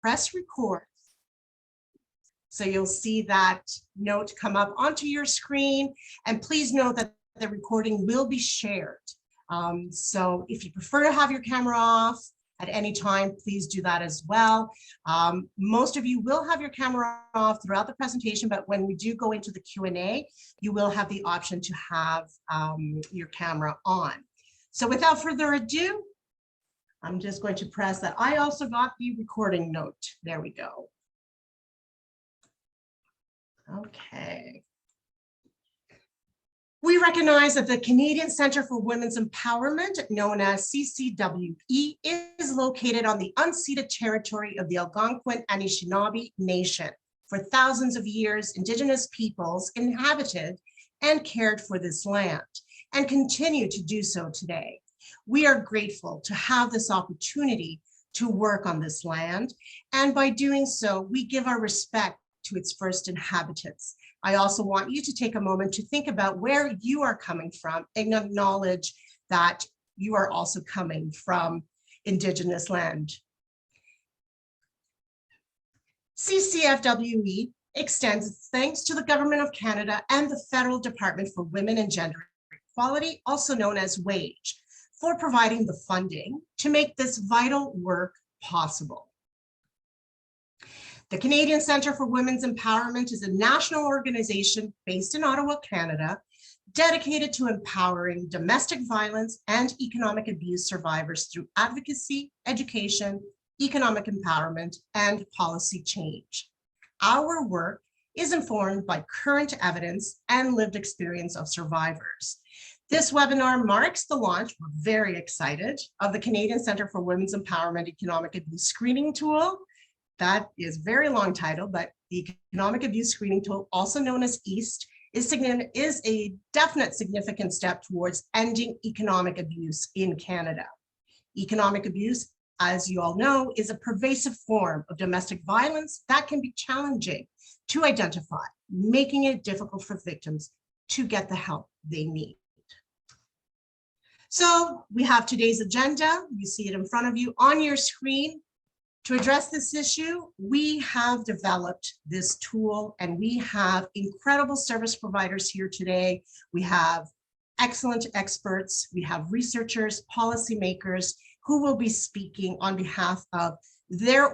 press record. So you'll see that note come up onto your screen, and please note that the recording will be shared. So if you prefer to have your camera off at any time, please do that as well. Most of you will have your camera off throughout the presentation, but when we do go into the Q&A, you will have the option to have your camera on. So without further ado, I'm just going to press that. I also got the recording note. There we go. Okay. We recognize that the Canadian Centre for Women's Empowerment, known as CCWE, is located on the unceded territory of the Algonquin Anishinaabe Nation. For thousands of years, Indigenous peoples inhabited and cared for this land and continue to do so today. We are grateful to have this opportunity to work on this land, and by doing so, we give our respect to its first inhabitants. I also want you to take a moment to think about where you are coming from and acknowledge that you are also coming from Indigenous land. CCFWE extends its thanks to the Government of Canada and the Federal Department for Women and Gender Equality, also known as WAGE, for providing the funding to make this vital work possible. The Canadian Centre for Women's Empowerment is a national organization based in Ottawa, Canada, dedicated to empowering domestic violence and economic abuse survivors through advocacy, education, economic empowerment, and policy change. Our work is informed by current evidence and lived experience of survivors. This webinar marks the launch, we're very excited, of the Canadian Centre for Women's Empowerment Economic Abuse Screening Tool. That is a very long title, but the Economic Abuse Screening Tool, also known as EAST, is a definite significant step towards ending economic abuse in Canada. Economic abuse, as you all know, is a pervasive form of domestic violence that can be challenging to identify, making it difficult for victims to get the help they need. So we have today's agenda. You see it in front of you on your screen. To address this issue, we have developed this tool, and we have incredible service providers here today. We have excellent experts, we have researchers, policymakers who will be speaking on behalf of their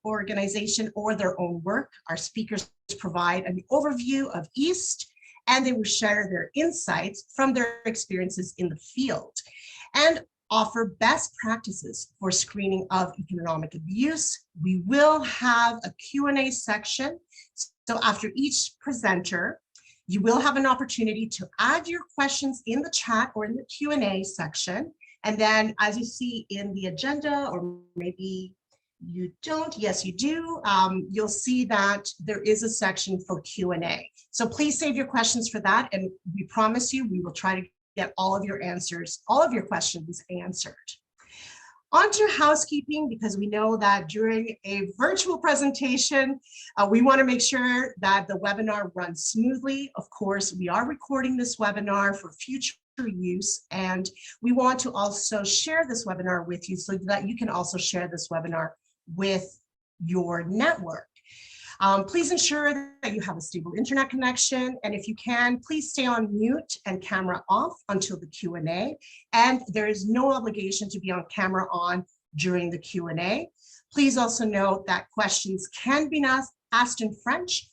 organization or their own work. Our speakers provide an overview of EAST, and they will share their insights from their experiences in the field and offer best practices for screening of economic abuse. We will have a Q&A section. So after each presenter, you will have an opportunity to add your questions in the chat or in the Q&A section. And then as you see in the agenda, or maybe you don't, yes, you do, you'll see that there is a section for Q&A. So please save your questions for that. And we promise you, we will try to get all of your answers, all of your questions answered. On to housekeeping, because we know that during a virtual presentation, we want to make sure that the webinar runs smoothly. Of course, we are recording this webinar for future use, and we want to also share this webinar with you so that you can also share this webinar with your network. Please ensure that you have a stable internet connection, and if you can, please stay on mute and camera off until the Q&A, and there is no obligation to be on camera on during the Q&A. Please also note that questions can be asked in French.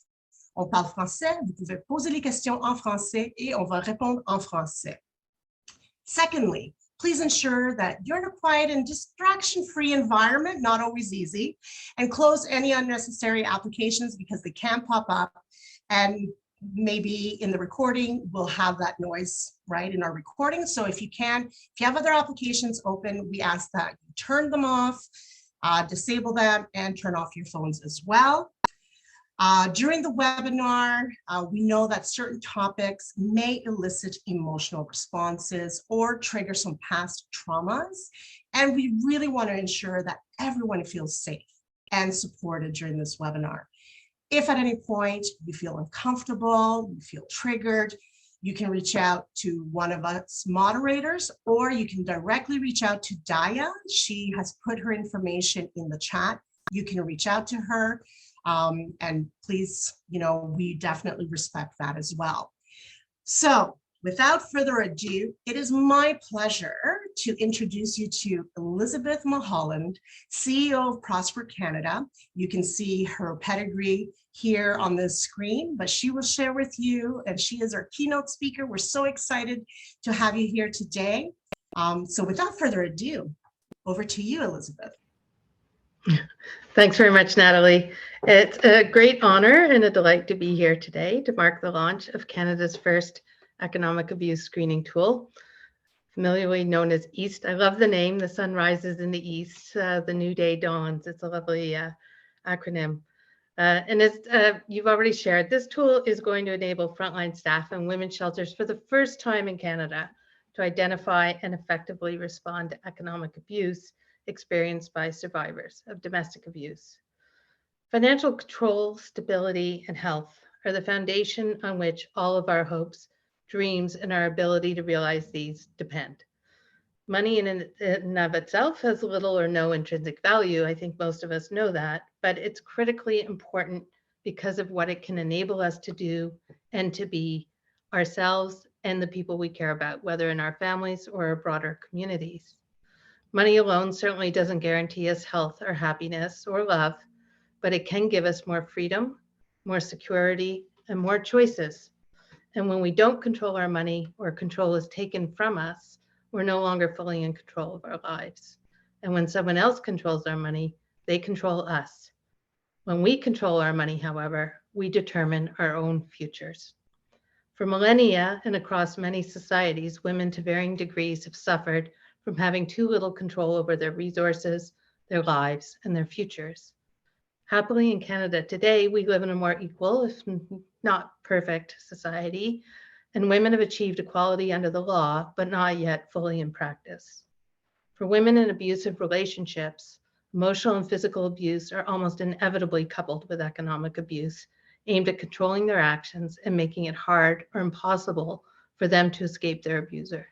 On parle français, vous pouvez poser les questions en français et on va répondre en français. Secondly, please ensure that you're in a quiet and distraction-free environment, not always easy, and close any unnecessary applications because they can pop up, and maybe in the recording, we'll have that noise, right, in our recording. So if you have other applications open, we ask that you turn them off, disable them, and turn off your phones as well. During the webinar, we know that certain topics may elicit emotional responses or trigger some past traumas, and we really want to ensure that everyone feels safe and supported during this webinar. If at any point you feel uncomfortable, you feel triggered, you can reach out to one of us moderators, or you can directly reach out to Daya. She has put her information in the chat. you can reach out to her. And please, we definitely respect that as well. So without further ado, it is my pleasure to introduce you to Elizabeth Mulholland, CEO of Prosper Canada. You can see her pedigree here on the screen, but she will share with you, and she is our keynote speaker. We're so excited to have you here today. So without further ado, over to you, Elizabeth. Thanks very much, Natalie. It's a great honor and a delight to be here today to mark the launch of Canada's first economic abuse screening tool, familiarly known as EAST. I love the name. The sun rises in the east, the new day dawns. It's a lovely acronym. And as you've already shared, this tool is going to enable frontline staff and women's shelters for the first time in Canada to identify and effectively respond to economic abuse experienced by survivors of domestic abuse. Financial control, stability, and health are the foundation on which all of our hopes, dreams, and our ability to realize these depend. Money in and of itself has little or no intrinsic value. I think most of us know that, but it's critically important because of what it can enable us to do and to be ourselves and the people we care about, whether in our families or our broader communities. Money alone certainly doesn't guarantee us health or happiness or love, but it can give us more freedom, more security, and more choices. And when we don't control our money or control is taken from us, we're no longer fully in control of our lives. And when someone else controls our money, they control us. When we control our money, however, we determine our own futures. For millennia and across many societies, women to varying degrees have suffered from having too little control over their resources, their lives, and their futures. Happily, in Canada today, we live in a more equal, if not perfect, society, and women have achieved equality under the law, but not yet fully in practice. For women in abusive relationships, emotional and physical abuse are almost inevitably coupled with economic abuse, aimed at controlling their actions and making it hard or impossible for them to escape their abuser.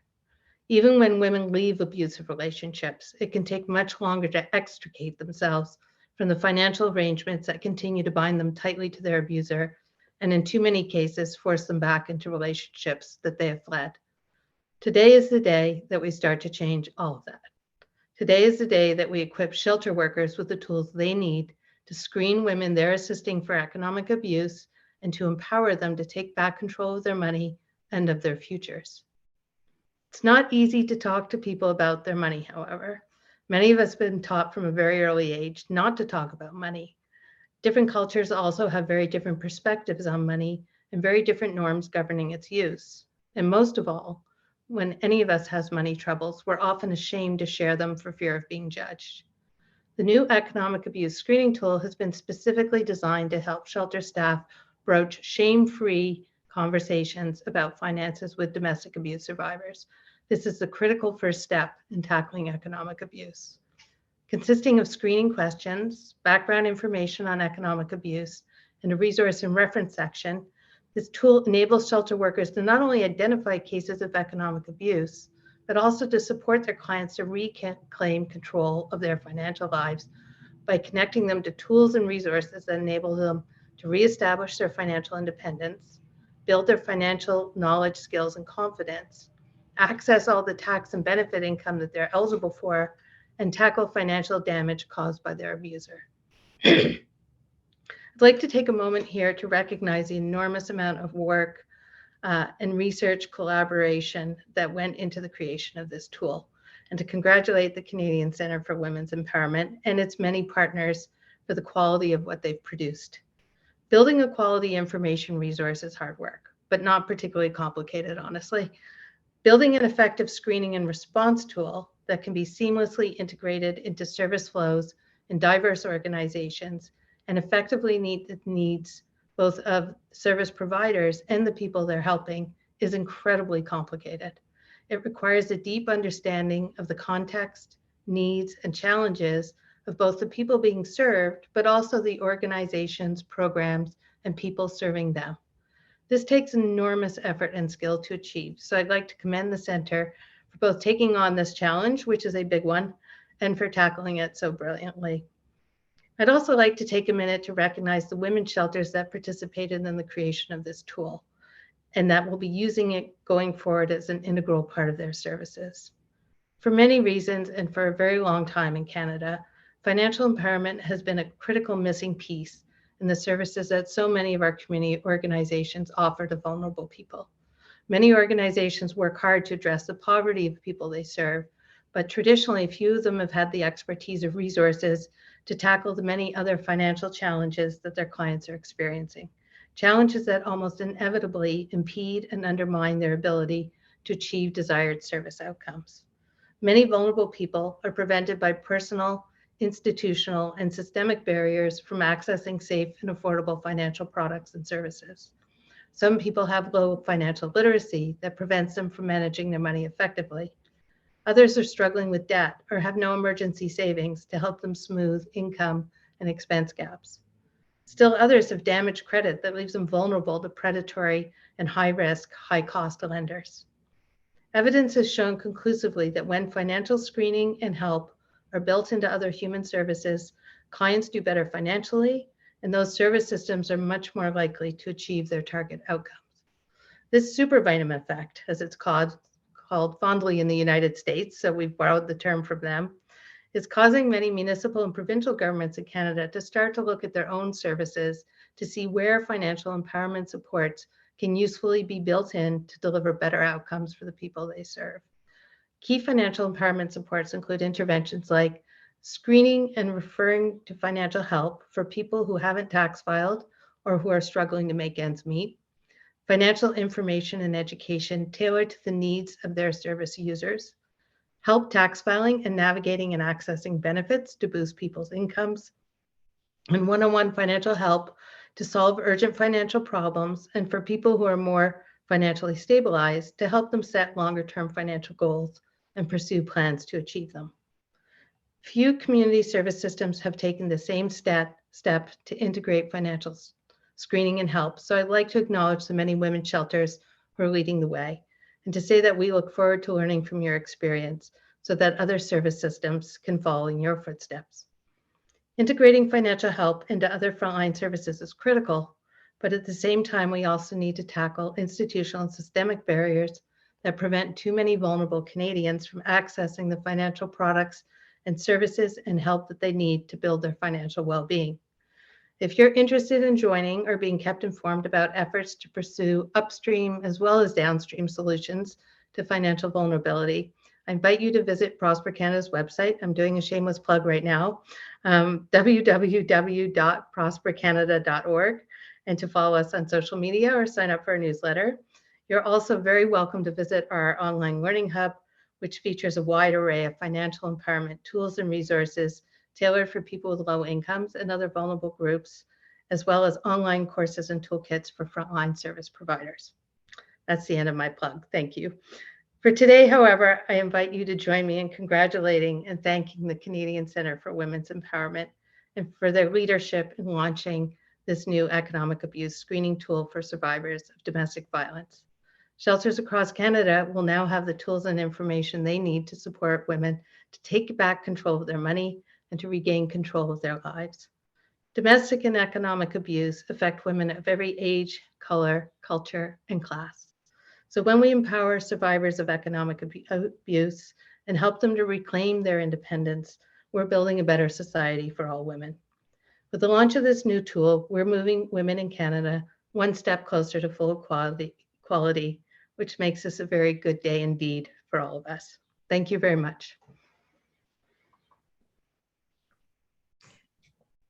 Even when women leave abusive relationships, it can take much longer to extricate themselves from the financial arrangements that continue to bind them tightly to their abuser, and in too many cases, force them back into relationships that they have fled. Today is the day that we start to change all of that. Today is the day that we equip shelter workers with the tools they need to screen women they're assisting for economic abuse and to empower them to take back control of their money and of their futures. It's not easy to talk to people about their money, however. Many of us have been taught from a very early age not to talk about money. Different cultures also have very different perspectives on money and very different norms governing its use. And most of all, when any of us has money troubles, we're often ashamed to share them for fear of being judged. The new economic abuse screening tool has been specifically designed to help shelter staff broach shame-free conversations about finances with domestic abuse survivors. This is the critical first step in tackling economic abuse. Consisting of screening questions, background information on economic abuse, and a resource and reference section, this tool enables shelter workers to not only identify cases of economic abuse, but also to support their clients to reclaim control of their financial lives by connecting them to tools and resources that enable them to reestablish their financial independence, build their financial knowledge, skills, and confidence, access all the tax and benefit income that they're eligible for, and tackle financial damage caused by their abuser. I'd like to take a moment here to recognize the enormous amount of work and research collaboration that went into the creation of this tool, and to congratulate the Canadian Centre for Women's Empowerment and its many partners for the quality of what they've produced. Building a quality information resource is hard work, but not particularly complicated, honestly. Building an effective screening and response tool that can be seamlessly integrated into service flows in diverse organizations and effectively meet the needs both of service providers and the people they're helping is incredibly complicated. It requires a deep understanding of the context, needs, and challenges of both the people being served, but also the organizations, programs, and people serving them. This takes enormous effort and skill to achieve. So I'd like to commend the Center for both taking on this challenge, which is a big one, and for tackling it so brilliantly. I'd also like to take a minute to recognize the women's shelters that participated in the creation of this tool and that will be using it going forward as an integral part of their services. For many reasons and for a very long time in Canada, financial empowerment has been a critical missing piece in the services that so many of our community organizations offer to vulnerable people. Many organizations work hard to address the poverty of people they serve, but traditionally few of them have had the expertise or resources to tackle the many other financial challenges that their clients are experiencing, challenges that almost inevitably impede and undermine their ability to achieve desired service outcomes. Many vulnerable people are prevented by personal, institutional, and systemic barriers from accessing safe and affordable financial products and services. Some people have low financial literacy that prevents them from managing their money effectively. Others are struggling with debt or have no emergency savings to help them smooth income and expense gaps. Still others have damaged credit that leaves them vulnerable to predatory and high-risk, high-cost lenders. Evidence has shown conclusively that when financial screening and help are built into other human services, clients do better financially, and those service systems are much more likely to achieve their target outcomes. This supervitamin effect, as it's called fondly in the United States, so we've borrowed the term from them, is causing many municipal and provincial governments in Canada to start to look at their own services to see where financial empowerment supports can usefully be built in to deliver better outcomes for the people they serve. Key financial empowerment supports include interventions like screening and referring to financial help for people who haven't tax filed or who are struggling to make ends meet, financial information and education tailored to the needs of their service users, help tax filing and navigating and accessing benefits to boost people's incomes, and one-on-one financial help to solve urgent financial problems and for people who are more financially stabilized to help them set longer-term financial goals and pursue plans to achieve them. Few community service systems have taken the same step to integrate financial screening and help, so I'd like to acknowledge the many women's shelters who are leading the way and to say that we look forward to learning from your experience so that other service systems can follow in your footsteps. Integrating financial help into other frontline services is critical, but at the same time, we also need to tackle institutional and systemic barriers that prevent too many vulnerable Canadians from accessing the financial products and services and help that they need to build their financial well-being. If you're interested in joining or being kept informed about efforts to pursue upstream as well as downstream solutions to financial vulnerability, I invite you to visit Prosper Canada's website. I'm doing a shameless plug right now, www.prospercanada.org, and to follow us on social media or sign up for our newsletter. You're also very welcome to visit our online learning hub, which features a wide array of financial empowerment tools and resources tailored for people with low incomes and other vulnerable groups, as well as online courses and toolkits for frontline service providers. That's the end of my plug. Thank you. For today, however, I invite you to join me in congratulating and thanking the Canadian Centre for Women's Empowerment and for their leadership in launching this new economic abuse screening tool for survivors of domestic violence. Shelters across Canada will now have the tools and information they need to support women to take back control of their money and to regain control of their lives. Domestic and economic abuse affect women of every age, color, culture, and class. So when we empower survivors of economic abuse and help them to reclaim their independence, we're building a better society for all women. With the launch of this new tool, we're moving women in Canada one step closer to full equality, which makes this a very good day indeed for all of us. Thank you very much.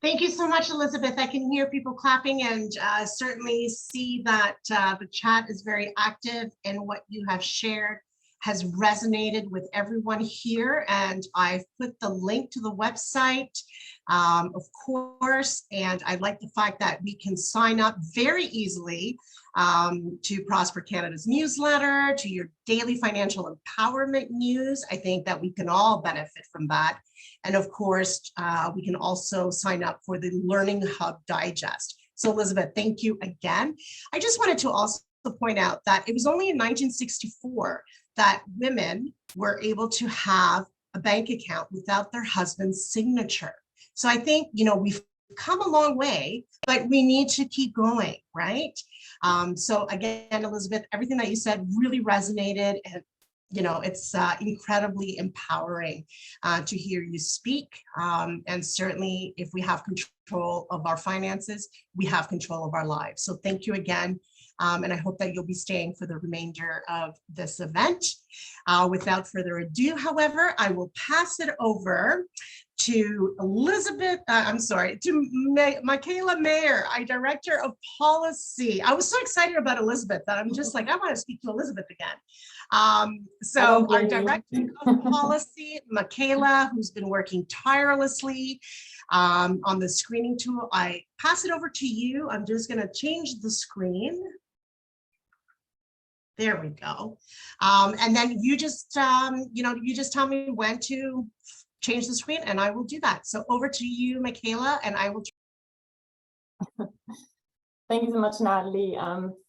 Thank you so much, Elizabeth. I can hear people clapping and certainly see that the chat is very active and what you have shared has resonated with everyone here. And I've put the link to the website, of course, and I like the fact that we can sign up very easily to Prosper Canada's newsletter, to your daily financial empowerment news. I think that we can all benefit from that. And of course, we can also sign up for the Learning Hub Digest. So Elizabeth, thank you again. I just wanted to also point out that it was only in 1964 that women were able to have a bank account without their husband's signature. So I think, we've come a long way, but we need to keep going, right? So again, Elizabeth, everything that you said really resonated, and it's incredibly empowering to hear you speak. And certainly if we have control of our finances, we have control of our lives. So thank you again. And I hope that you'll be staying for the remainder of this event. Without further ado, however, I will pass it over to Michaela Mayer, our Director of Policy. I was so excited about Elizabeth that I'm just like, I want to speak to Elizabeth again. So our Director of Policy, Michaela, who's been working tirelessly on the screening tool. I pass it over to you. I'm just going to change the screen. There we go. And then you just tell me when to change the screen and I will do that. So over to you, Michaela, and I will. Thank you so much, Natalie.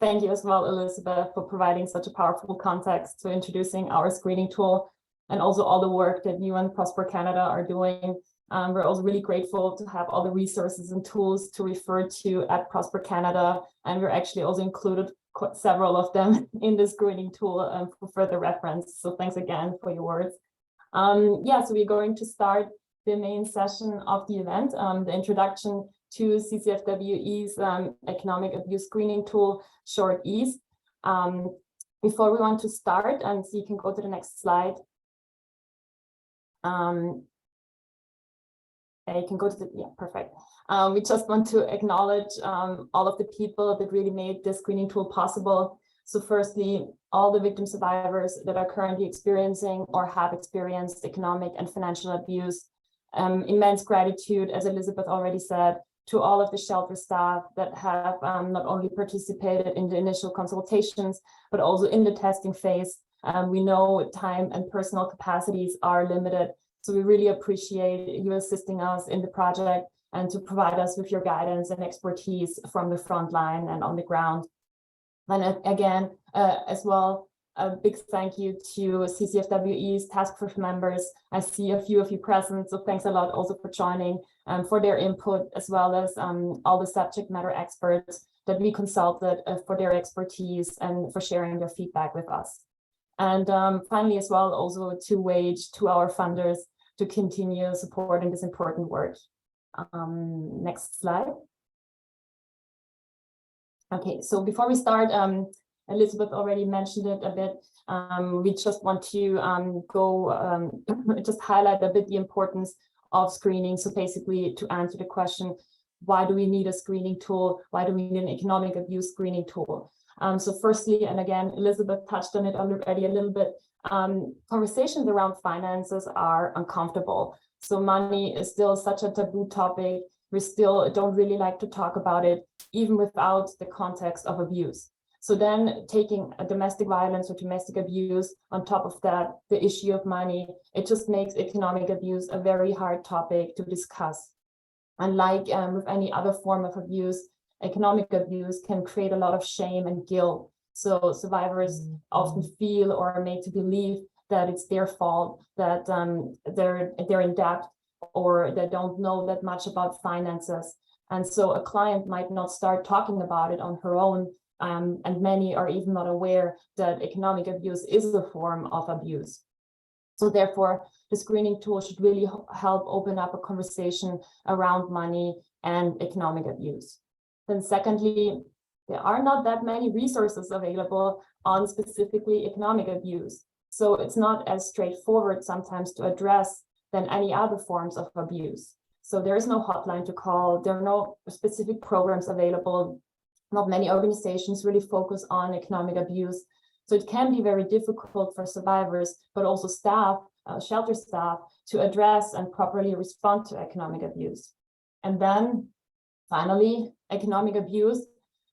Thank you as well, Elizabeth, for providing such a powerful context to introducing our screening tool and also all the work that you and Prosper Canada are doing. We're also really grateful to have all the resources and tools to refer to at Prosper Canada, and we're actually also included several of them in the screening tool for further reference. So thanks again for your words. So we're going to start the main session of the event, the introduction to CCFWE's economic abuse screening tool, short EASE. Before we want to start, so you can go to the next slide. You can go to the, perfect. We just want to acknowledge all of the people that really made this screening tool possible. So firstly, all the victim survivors that are currently experiencing or have experienced economic and financial abuse. Immense gratitude, as Elizabeth already said, to all of the shelter staff that have not only participated in the initial consultations, but also in the testing phase. We know time and personal capacities are limited, so we really appreciate you assisting us in the project and to provide us with your guidance and expertise from the front line and on the ground. And again, as well, a big thank you to CCFWE's task force members. I see a few of you present, so thanks a lot also for joining, for their input, as well as all the subject matter experts that we consulted for their expertise and for sharing their feedback with us. And finally, as well, also to our funders to continue supporting this important work. Next slide. Okay, so before we start, Elizabeth already mentioned it a bit. We just want to just highlight a bit the importance of screening. So basically, to answer the question, why do we need a screening tool? Why do we need an economic abuse screening tool? So firstly, and again, Elizabeth touched on it already a little bit, conversations around finances are uncomfortable. So money is still such a taboo topic. We still don't really like to talk about it, even without the context of abuse. So then taking a domestic violence or domestic abuse on top of that, the issue of money, it just makes economic abuse a very hard topic to discuss. Unlike with any other form of abuse, economic abuse can create a lot of shame and guilt. So survivors often feel or are made to believe that it's their fault, that they're in debt, or they don't know that much about finances. And so a client might not start talking about it on her own. And many are even not aware that economic abuse is a form of abuse. So therefore, the screening tool should really help open up a conversation around money and economic abuse. Then secondly, there are not that many resources available on specifically economic abuse. So it's not as straightforward sometimes to address than any other forms of abuse. So there is no hotline to call. There are no specific programs available. Not many organizations really focus on economic abuse. So it can be very difficult for survivors, but also staff, shelter staff, to address and properly respond to economic abuse. And then finally, economic abuse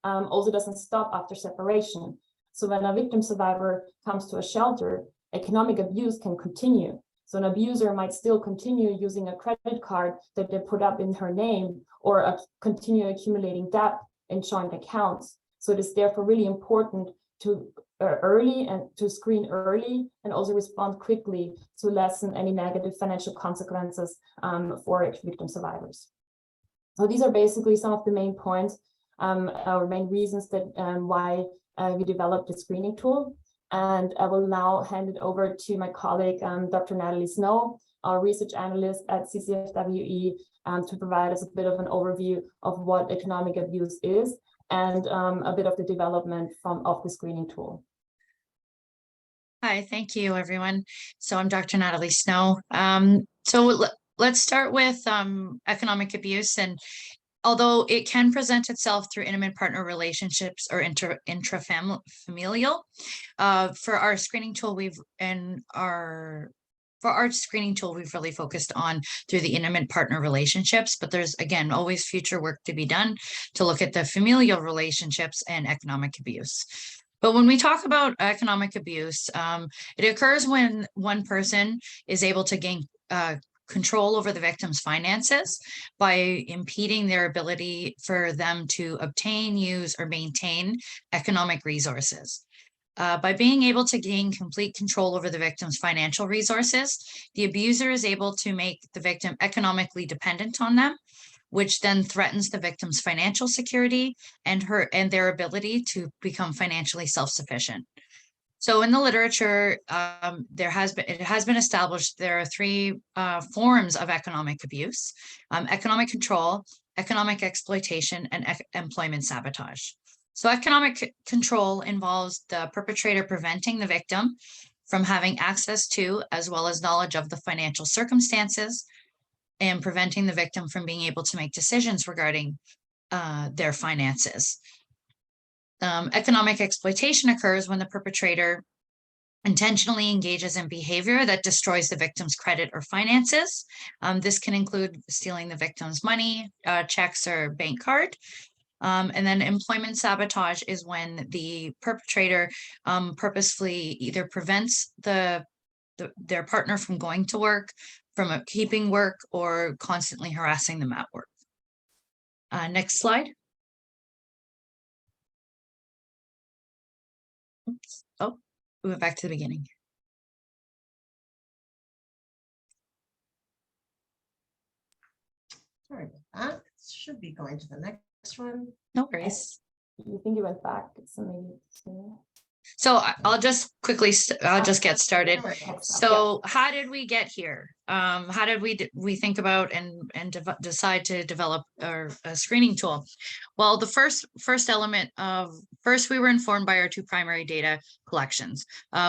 also doesn't stop after separation. So when a victim survivor comes to a shelter, economic abuse can continue. So an abuser might still continue using a credit card that they put up in her name, or continue accumulating debt in joint accounts. So it is therefore really important to early and to screen early and also respond quickly to lessen any negative financial consequences for victim survivors. So these are basically some of the main points or main reasons that why we developed the screening tool. And I will now hand it over to my colleague, Dr. Natalie Snow, our research analyst at CCFWE, to provide us a bit of an overview of what economic abuse is and a bit of the development of the screening tool. Hi, thank you, everyone. So I'm Dr. Natalie Snow. Let's start with economic abuse. And although it can present itself through intimate partner relationships or intrafamilial, for our screening tool, we've really focused on through the intimate partner relationships, but there's, again, always future work to be done to look at the familial relationships and economic abuse. But when we talk about economic abuse, it occurs when one person is able to gain control over the victim's finances by impeding their ability for them to obtain, use, or maintain economic resources. By being able to gain complete control over the victim's financial resources, the abuser is able to make the victim economically dependent on them, which then threatens the victim's financial security and their ability to become financially self-sufficient. So in the literature, it has been established there are three forms of economic abuse: economic control, economic exploitation, and employment sabotage. So economic control involves the perpetrator preventing the victim from having access to, as well as knowledge of, the financial circumstances, and preventing the victim from being able to make decisions regarding their finances. Economic exploitation occurs when the perpetrator intentionally engages in behavior that destroys the victim's credit or finances. This can include stealing the victim's money, checks, or bank card. And then employment sabotage is when the perpetrator purposefully either prevents their partner from going to work, from keeping work, or constantly harassing them at work. Next slide. Oops. Oh, we went back to the beginning. Sorry about that. Should be going to the next one. No worries. You think you went back? So maybe. So I'll just quickly, I'll just get started. So how did we get here? How did we think about and decide to develop a screening tool? Well, the first element of, first we were informed by our two primary data collections.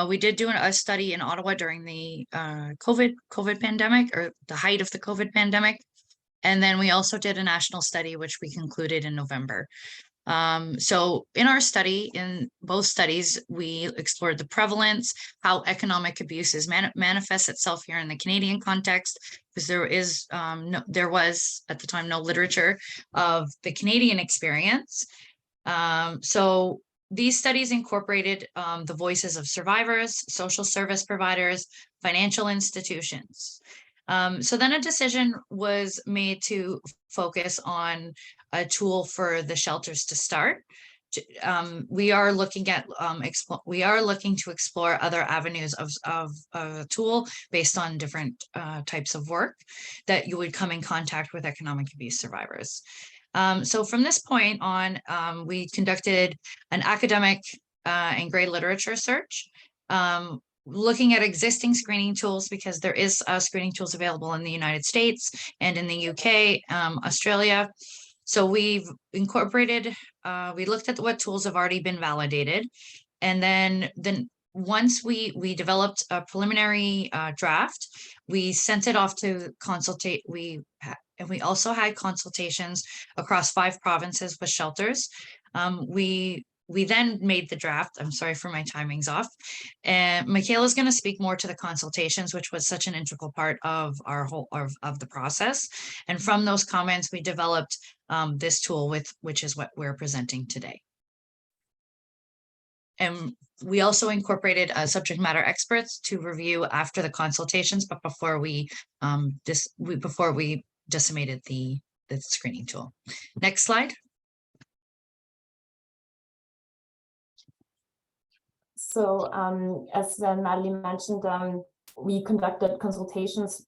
We did do a study in Ottawa during the COVID pandemic, or the height of the COVID pandemic. And then we also did a national study, which we concluded in November. So in our study, in both studies, we explored the prevalence, how economic abuse manifests itself here in the Canadian context, because there was at the time no literature of the Canadian experience. So these studies incorporated the voices of survivors, social service providers, financial institutions. So then a decision was made to focus on a tool for the shelters to start. We are looking at to explore other avenues of a tool based on different types of work that you would come in contact with economic abuse survivors. So from this point on, we conducted an academic and grade literature search, looking at existing screening tools, because there is screening tools available in the United States and in the UK, Australia. So we've incorporated, we looked at what tools have already been validated. And then once we developed a preliminary draft, we sent it off to consultate. And we also had consultations across 5 provinces with shelters. We then made the draft. I'm sorry for my timings off. And Michaela is going to speak more to the consultations, which was such an integral part of our whole of the process. And from those comments, we developed this tool, which is what we're presenting today. And we also incorporated subject matter experts to review after the consultations, but before we disseminated the screening tool. Next slide. So as Natalie mentioned, we conducted consultations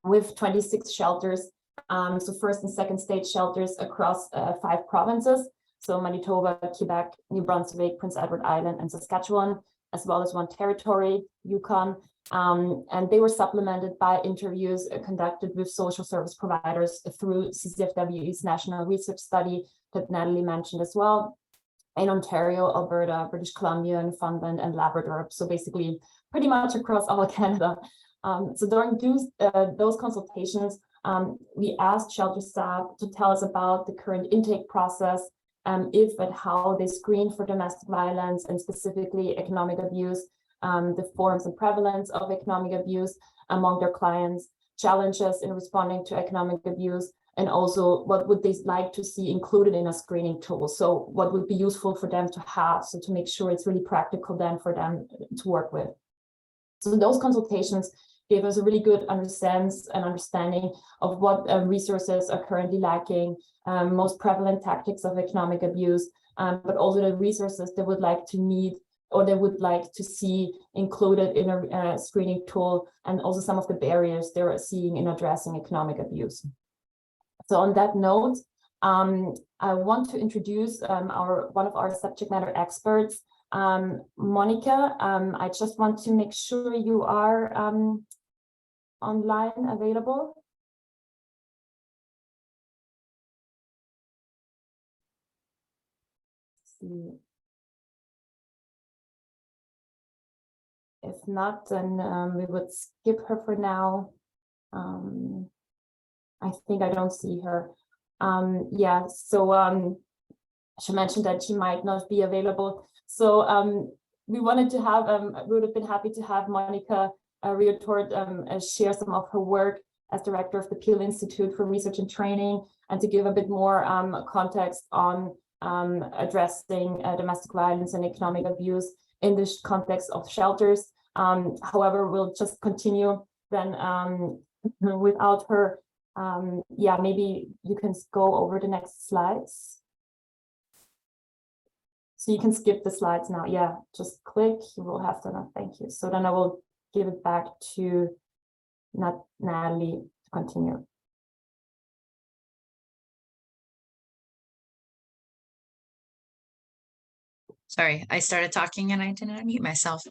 with 26 shelters, so first and second stage shelters across 5 provinces, so Manitoba, Quebec, New Brunswick, Prince Edward Island, and Saskatchewan, as well as 1 territory, Yukon, and they were supplemented by interviews conducted with social service providers through CCFWE's national research study that Natalie mentioned as well, in Ontario, Alberta, British Columbia, Newfoundland, and Labrador, so basically pretty much across all Canada. So during those consultations, we asked shelter staff to tell us about the current intake process, if and how they screen for domestic violence and specifically economic abuse, the forms and prevalence of economic abuse among their clients, challenges in responding to economic abuse, and also what would they like to see included in a screening tool. So what would be useful for them to have, so to make sure it's really practical then for them to work with. So those consultations gave us a really good understanding of what resources are currently lacking, most prevalent tactics of economic abuse, but also the resources they would like to need or they would like to see included in a screening tool, and also some of the barriers they're seeing in addressing economic abuse. So on that note, I want to introduce one of our subject matter experts, Monica. I just want to make sure you are online available. Let's see. If not, then we would skip her for now. I think I don't see her. Yeah, so she mentioned that she might not be available. So we wanted to have, we would have been happy to have Monica Riotort share some of her work as director of the Peel Institute for Research and Training, and to give a bit more context on addressing domestic violence and economic abuse in the context of shelters. However, we'll just continue then without her. Yeah, maybe you can go over the next slides. So you can skip the slides now. Yeah, just click, you will have to know. Thank you. So then I will give it back to Natalie to continue. Sorry, I started talking and I didn't unmute myself.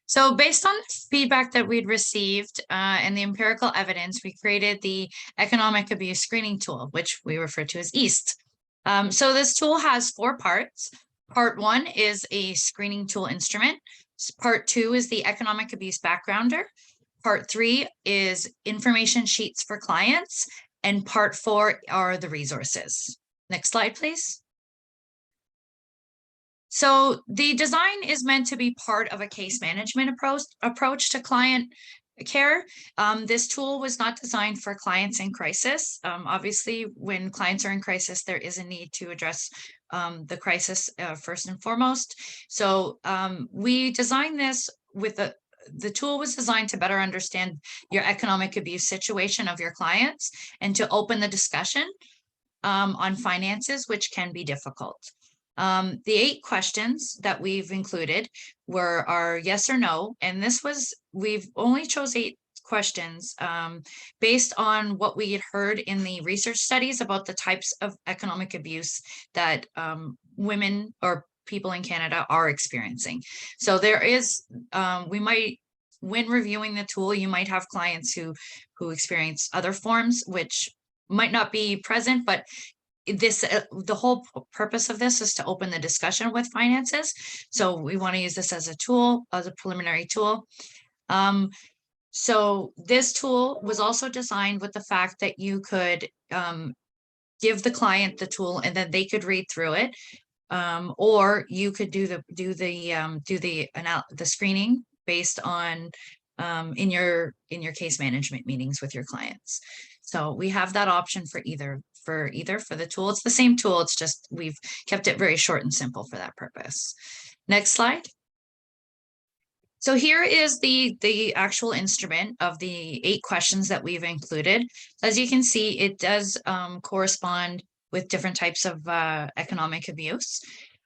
So based on the feedback that we'd received and the empirical evidence, we created the economic abuse screening tool, which we refer to as EAST. So this tool has 4 parts. Part 1 is a screening tool instrument. Part 2 is the economic abuse backgrounder. Part 3 is information sheets for clients. And part 4 are the resources. Next slide, please. So the design is meant to be part of a case management approach to client care. This tool was not designed for clients in crisis. Obviously, when clients are in crisis, there is a need to address the crisis first and foremost. So we designed this with the tool was designed to better understand your economic abuse situation of your clients and to open the discussion on finances, which can be difficult. The 8 questions that we've included are yes or no, and we've only chose 8 questions based on what we had heard in the research studies about the types of economic abuse that women or people in Canada are experiencing. So there is, when reviewing the tool, you might have clients who experience other forms, which might not be present, but the whole purpose of this is to open the discussion with finances. So we want to use this as a tool, as a preliminary tool. So this tool was also designed with the fact that you could give the client the tool and then they could read through it, or you could do the screening based on in your case management meetings with your clients. So we have that option for either for the tool. It's the same tool, it's just we've kept it very short and simple for that purpose. Next slide. So here is the actual instrument of the 8 questions that we've included. As you can see, it does correspond with different types of economic abuse.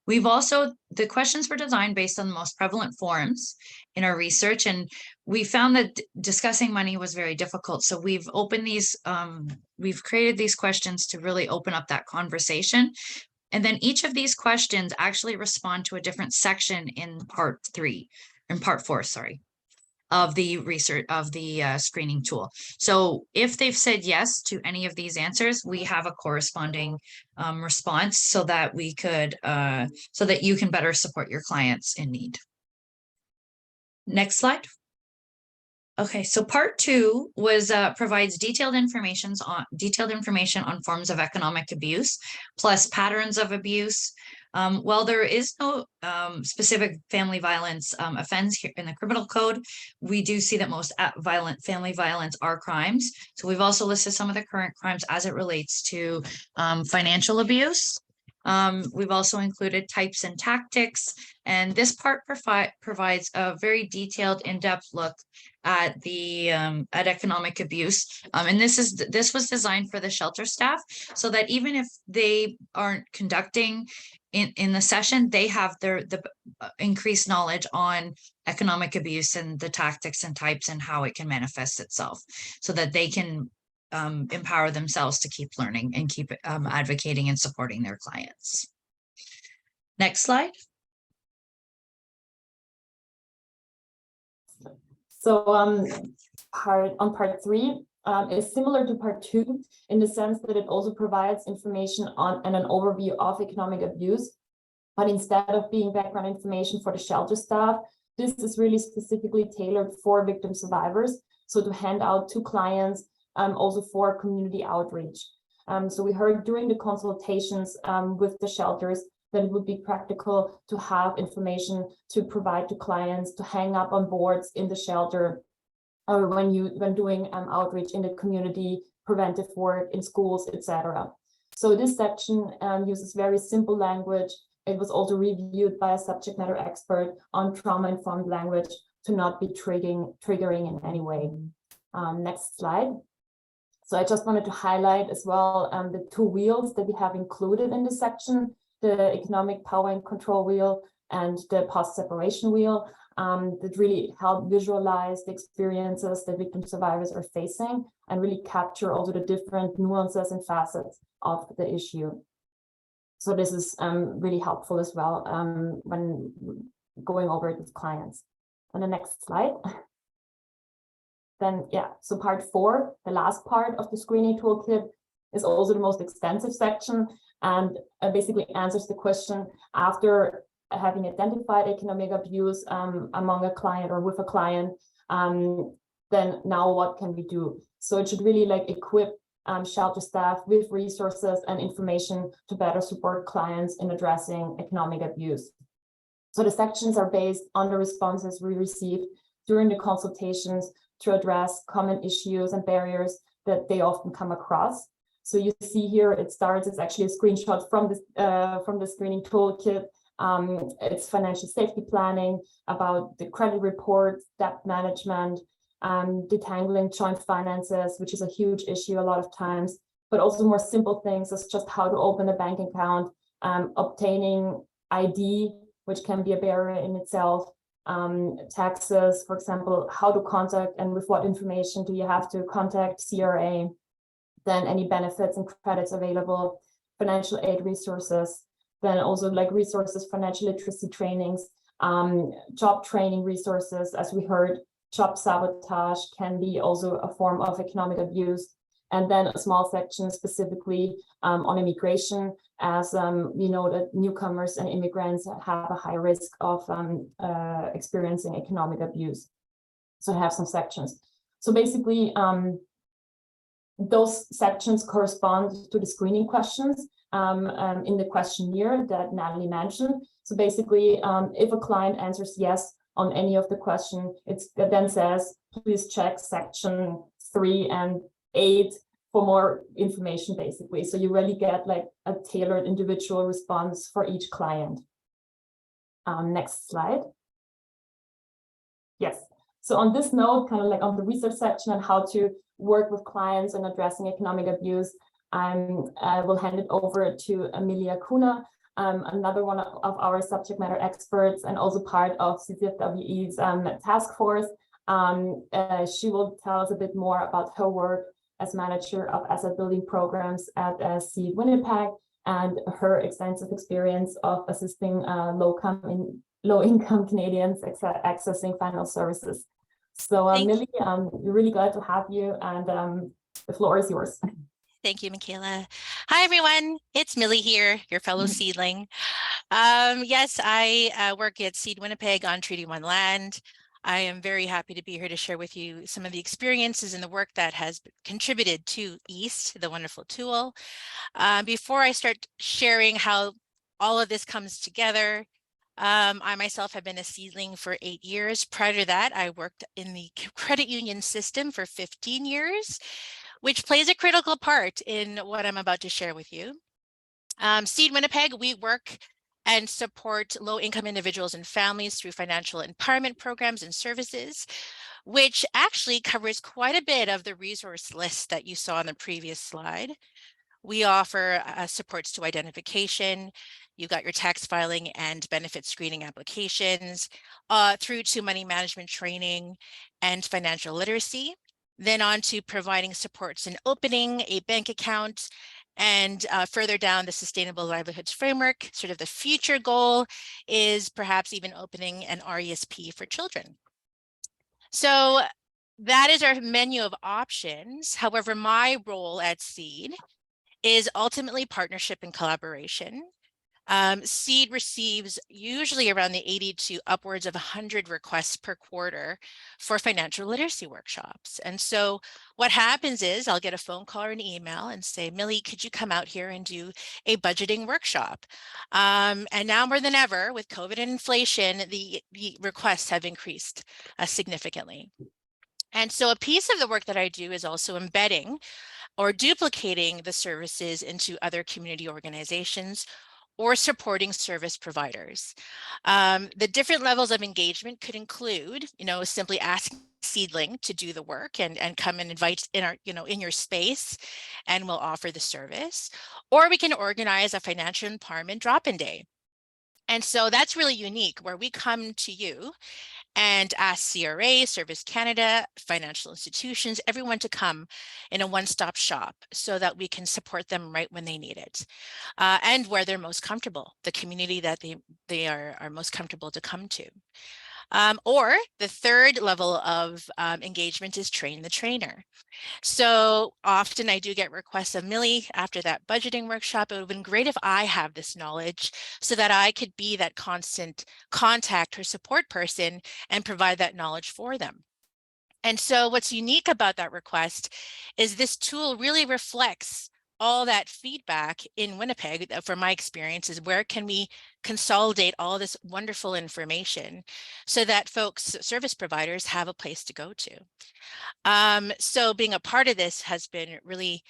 The questions were designed based on the most prevalent forms in our research, and we found that discussing money was very difficult. So we've created these questions to really open up that conversation. And then each of these questions actually respond to a different section in part 4, sorry, of the research of the screening tool. So if they've said yes to any of these answers, we have a corresponding response so that we could, so that you can better support your clients in need. Next slide. Okay, so part 2 was provides detailed information on forms of economic abuse, plus patterns of abuse. While there is no specific family violence offense here in the criminal code, we do see that most family violence are crimes. So we've also listed some of the current crimes as it relates to financial abuse. We've also included types and tactics, and this part provides a very detailed, in-depth look at the at economic abuse. And this was designed for the shelter staff, so that even if they aren't conducting in the session, they have the increased knowledge on economic abuse and the tactics and types and how it can manifest itself, so that they can empower themselves to keep learning and keep advocating and supporting their clients. Next slide. So part 3 is similar to part 2 in the sense that it also provides information on and an overview of economic abuse. But instead of being background information for the shelter staff, this is really specifically tailored for victim survivors. So to hand out to clients, also for community outreach. So we heard during the consultations with the shelters that it would be practical to have information to provide to clients, to hang up on boards in the shelter, or when doing outreach in the community, preventive work in schools, etc. So this section uses very simple language. It was also reviewed by a subject matter expert on trauma-informed language to not be triggering in any way. Next slide. So I just wanted to highlight as well the 2 wheels that we have included in this section, the economic power and control wheel and the post-separation wheel, that really help visualize the experiences that victim survivors are facing and really capture also the different nuances and facets of the issue. So this is really helpful as well when going over it with clients. On the next slide. Then, yeah, so part 4, the last part of the screening toolkit, is also the most extensive section and basically answers the question, after having identified economic abuse among a client or with a client, then now what can we do? So it should really equip shelter staff with resources and information to better support clients in addressing economic abuse. So the sections are based on the responses we received during the consultations to address common issues and barriers that they often come across. So you see here, it's actually a screenshot from the screening toolkit. It's financial safety planning, about the credit reports, debt management, detangling joint finances, which is a huge issue a lot of times, but also more simple things as just how to open a bank account, obtaining ID, which can be a barrier in itself, taxes, for example, how to contact and with what information do you have to contact CRA, then any benefits and credits available, financial aid resources, then also resources, financial literacy trainings, job training resources. As we heard, job sabotage can be also a form of economic abuse. And then a small section specifically on immigration, as we know that newcomers and immigrants have a high risk of experiencing economic abuse. So I have some sections. So basically, those sections correspond to the screening questions in the questionnaire that Natalie mentioned. So basically, if a client answers yes on any of the questions, it then says, please check section 3 and 8 for more information, basically. So you really get a tailored individual response for each client. Next slide. Yes. So on this note, kind of on the research section and how to work with clients and addressing economic abuse, I will hand it over to Amelia Kuna, another one of our subject matter experts and also part of CCFWE's task force. She will tell us a bit more about her work as manager of asset building programs at Seed Winnipeg and her extensive experience of assisting low-income Canadians accessing financial services. So Millie, we're really glad to have you, and the floor is yours. Thank you, Michaela. Hi, everyone. It's Millie here, your fellow seedling. Yes, I work at Seed Winnipeg on Treaty 1 land. I am very happy to be here to share with you some of the experiences and the work that has contributed to EAST, the wonderful tool. Before I start sharing how all of this comes together, I myself have been a seedling for 8 years. Prior to that, I worked in the credit union system for 15 years, which plays a critical part in what I'm about to share with you. Seed Winnipeg, we work and support low-income individuals and families through financial empowerment programs and services, which actually covers quite a bit of the resource list that you saw on the previous slide. We offer supports to identification. You got your tax filing and benefit screening applications, through to money management training and financial literacy. Then on to providing supports in opening a bank account, and further down the Sustainable Livelihoods Framework, sort of the future goal is perhaps even opening an RESP for children. So that is our menu of options. However, my role at Seed is ultimately partnership and collaboration. Seed receives usually around the 80 to upwards of 100 requests per quarter for financial literacy workshops. And so what happens is I'll get a phone call or an email and say, Millie, could you come out here and do a budgeting workshop? And now more than ever with COVID and inflation, the requests have increased significantly. And so a piece of the work that I do is also embedding or duplicating the services into other community organizations or supporting service providers. The different levels of engagement could include, simply asking seedling to do the work and come and invite in our, in your space, and we'll offer the service. Or we can organize a financial empowerment drop-in day. And so that's really unique, where we come to you and ask CRA, Service Canada, financial institutions, everyone to come in a one-stop shop so that we can support them right when they need it, and where they're most comfortable, the community that they are most comfortable to come to. Or the third level of engagement is train the trainer. So often I do get requests of Millie after that budgeting workshop. It would have been great if I have this knowledge so that I could be that constant contact or support person and provide that knowledge for them. And so what's unique about that request is this tool really reflects all that feedback in Winnipeg. From my experience, is where can we consolidate all this wonderful information so that folks, service providers, have a place to go to. So being a part of this has been really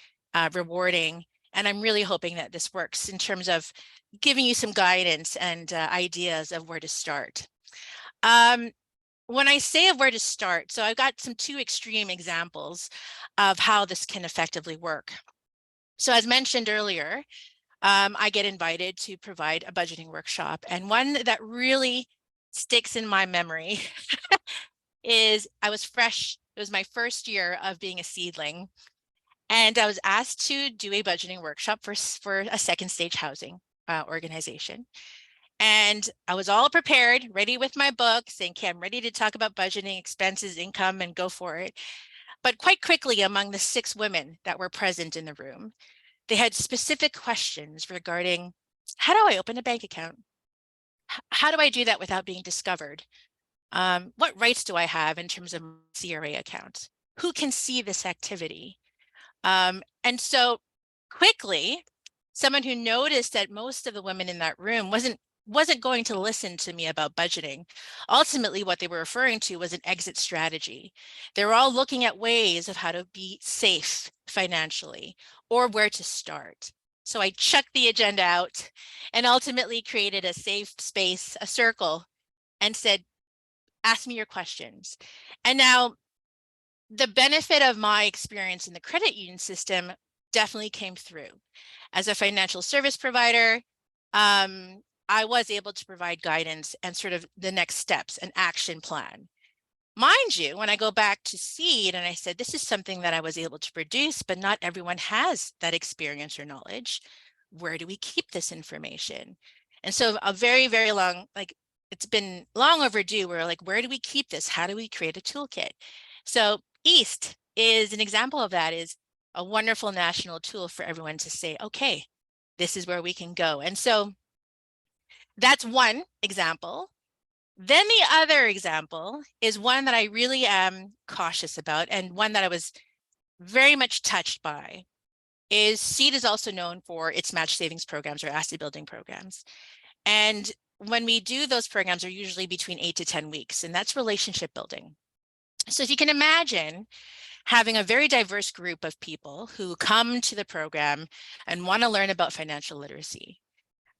rewarding, and I'm really hoping that this works in terms of giving you some guidance and ideas of where to start. When I say of where to start, so I've got two extreme examples of how this can effectively work. So as mentioned earlier, I get invited to provide a budgeting workshop, and one that really sticks in my memory is I was fresh. It was my first year of being a seedling, and I was asked to do a budgeting workshop for a second stage housing organization. And I was all prepared, ready with my book, saying, okay, I'm ready to talk about budgeting, expenses, income, and go for it. But quite quickly, among the 6 women that were present in the room, they had specific questions regarding, how do I open a bank account? How do I do that without being discovered? What rights do I have in terms of CRA account? Who can see this activity? And so quickly, someone who noticed that most of the women in that room wasn't going to listen to me about budgeting. Ultimately, what they were referring to was an exit strategy. They were all looking at ways of how to be safe financially or where to start. So I chucked the agenda out and ultimately created a safe space, a circle, and said, ask me your questions. And now the benefit of my experience in the credit union system definitely came through. As a financial service provider, I was able to provide guidance and sort of the next steps, an action plan. Mind you, when I go back to seed and I said, this is something that I was able to produce, but not everyone has that experience or knowledge. Where do we keep this information? And so a very, very long, like it's been long overdue. We're like, where do we keep this? How do we create a toolkit? So EAST is an example of that, is a wonderful national tool for everyone to say, okay, this is where we can go. And so that's one example. Then the other example is one that I really am cautious about, and one that I was very much touched by, is SEED is also known for its match savings programs or asset building programs. And when we do those programs, they're usually between 8 to 10 weeks, and that's relationship building. So if you can imagine having a very diverse group of people who come to the program and want to learn about financial literacy.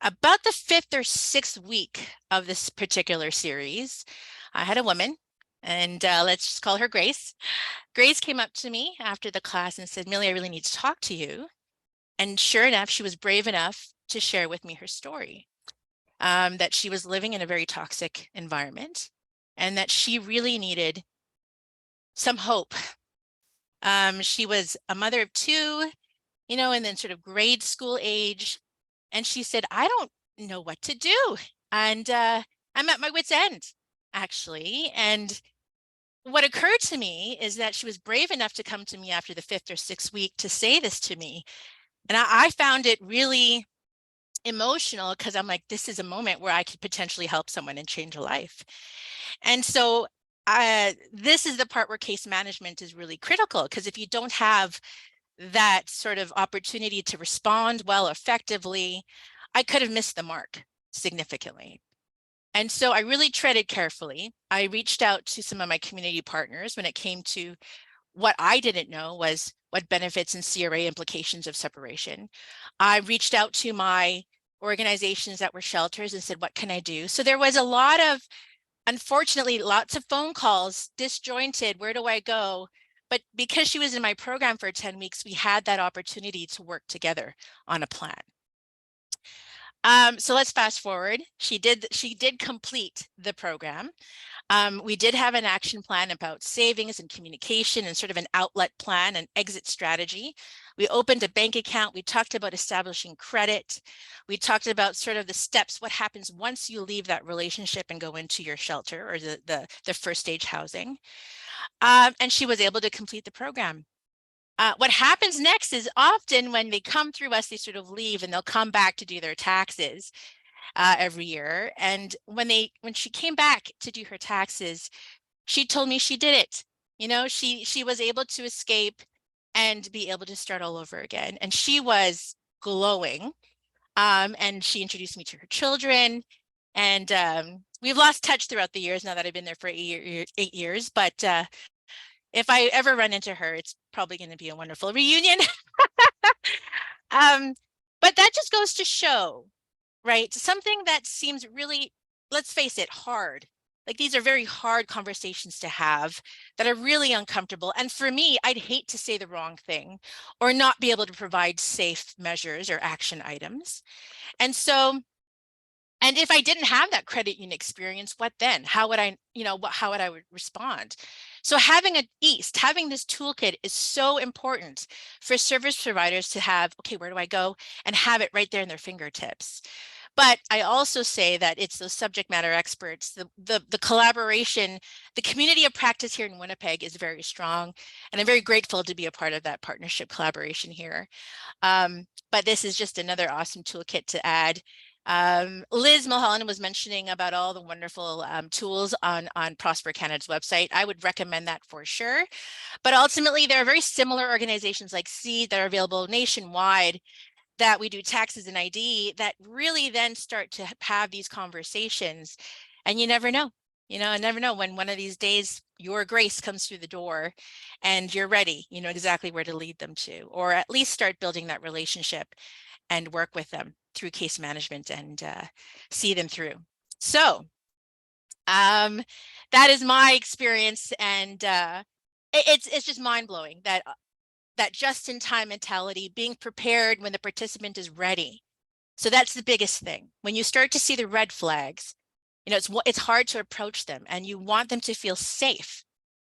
About the 5th or 6th week of this particular series, I had a woman, and let's just call her Grace. Grace came up to me after the class and said, Millie, I really need to talk to you. And sure enough, she was brave enough to share with me her story, that she was living in a very toxic environment and that she really needed some hope. She was a mother of 2, and then sort of grade school age. And she said, I don't know what to do. And I'm at my wit's end, actually. And what occurred to me is that she was brave enough to come to me after the 5th or 6th week to say this to me. And I found it really emotional, because I'm like, this is a moment where I could potentially help someone and change a life. And so this is the part where case management is really critical, because if you don't have that sort of opportunity to respond well, effectively, I could have missed the mark significantly. And so I really treaded carefully. I reached out to some of my community partners when it came to what I didn't know was what benefits and CRA implications of separation. I reached out to my organizations that were shelters and said, what can I do? So there was a lot of, unfortunately, lots of phone calls, disjointed, where do I go? But because she was in my program for 10 weeks, we had that opportunity to work together on a plan. So let's fast forward. She did complete the program. We did have an action plan about savings and communication and sort of an outlet plan and exit strategy. We opened a bank account. We talked about establishing credit. We talked about sort of the steps, what happens once you leave that relationship and go into your shelter or the first stage housing. And she was able to complete the program. What happens next is often when they come through us, they sort of leave and they'll come back to do their taxes every year. And when she came back to do her taxes, she told me she did it. She was able to escape and be able to start all over again. And she was glowing. And she introduced me to her children. And we've lost touch throughout the years now that I've been there for 8 years. But if I ever run into her, it's probably going to be a wonderful reunion. But that just goes to show, right? Something that seems really, let's face it, hard. Like these are very hard conversations to have that are really uncomfortable. And for me, I'd hate to say the wrong thing or not be able to provide safe measures or action items. And so, and if I didn't have that credit union experience, what then? How would I, how would I respond? So having having this toolkit is so important for service providers to have, okay, where do I go? And have it right there in their fingertips. But I also say that it's those subject matter experts, the collaboration, the community of practice here in Winnipeg is very strong. And I'm very grateful to be a part of that partnership collaboration here. But this is just another awesome toolkit to add. Liz Mulholland was mentioning about all the wonderful tools on Prosper Canada's website. I would recommend that for sure. But ultimately, there are very similar organizations like SEED that are available nationwide that we do taxes and ID that really then start to have these conversations. And you never know, I never know when one of these days your Grace comes through the door and you're ready, you know exactly where to lead them to, or at least start building that relationship and work with them through case management and see them through. So that is my experience. And it's just mind-blowing that just-in-time mentality, being prepared when the participant is ready, So that's the biggest thing. When you start to see the red flags, it's hard to approach them, and you want them to feel safe.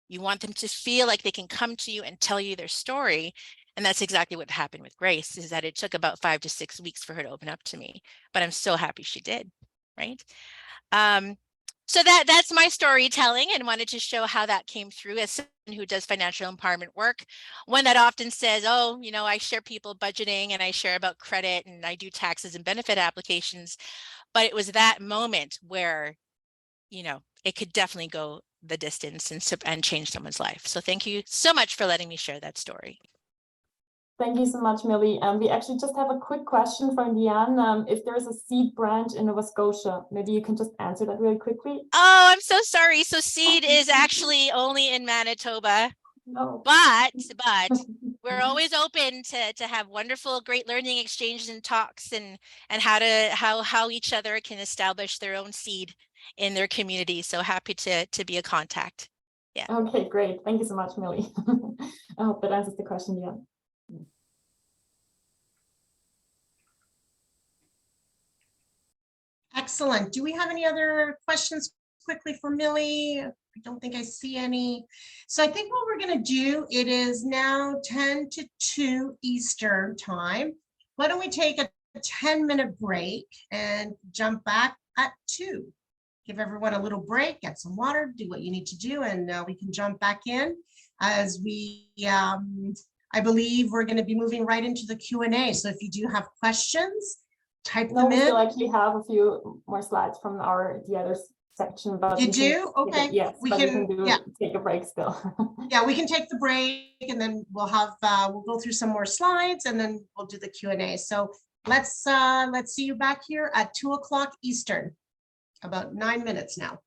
You want them to feel like they can come to you and tell you their story. And that's exactly what happened with Grace, is that it took about 5 to 6 weeks for her to open up to me, but I'm so happy she did, right? So that's my storytelling, and wanted to show how that came through as someone who does financial empowerment work. One that often says, oh, I share people budgeting, and I share about credit, and I do taxes and benefit applications. But it was that moment where, it could definitely go the distance and change someone's life. So thank you so much for letting me share that story. Thank you so much, Millie. We actually just have a quick question from Leanne. If there's a seed branch in Nova Scotia, maybe you can just answer that really quickly. Oh, I'm so sorry. So seed is actually only in Manitoba. No. But we're always open to have wonderful, great learning exchanges and talks, and how each other can establish their own seed in their community. So happy to be a contact. Yeah. Okay, great. Thank you so much, Millie. I hope that answers the question, yeah. Excellent. Do we have any other questions quickly for Millie? I don't think I see any. So I think what we're going to do, it is now 10 to 2 Eastern time. Why don't we take a 10-minute break and jump back at 2? Give everyone a little break, get some water, do what you need to do, and we can jump back in as we, I believe we're going to be moving right into the Q&A. So if you do have questions, type No, them we in. still actually have a few more slides from the other section, but You do? Okay. Yes, We but can, we can yeah. take a break still. Yeah, we can take the break, and then we'll have, we'll go through some more slides, and then we'll do the Q&A. So let's see you back here at 2 o'clock Eastern, about 9 minutes now.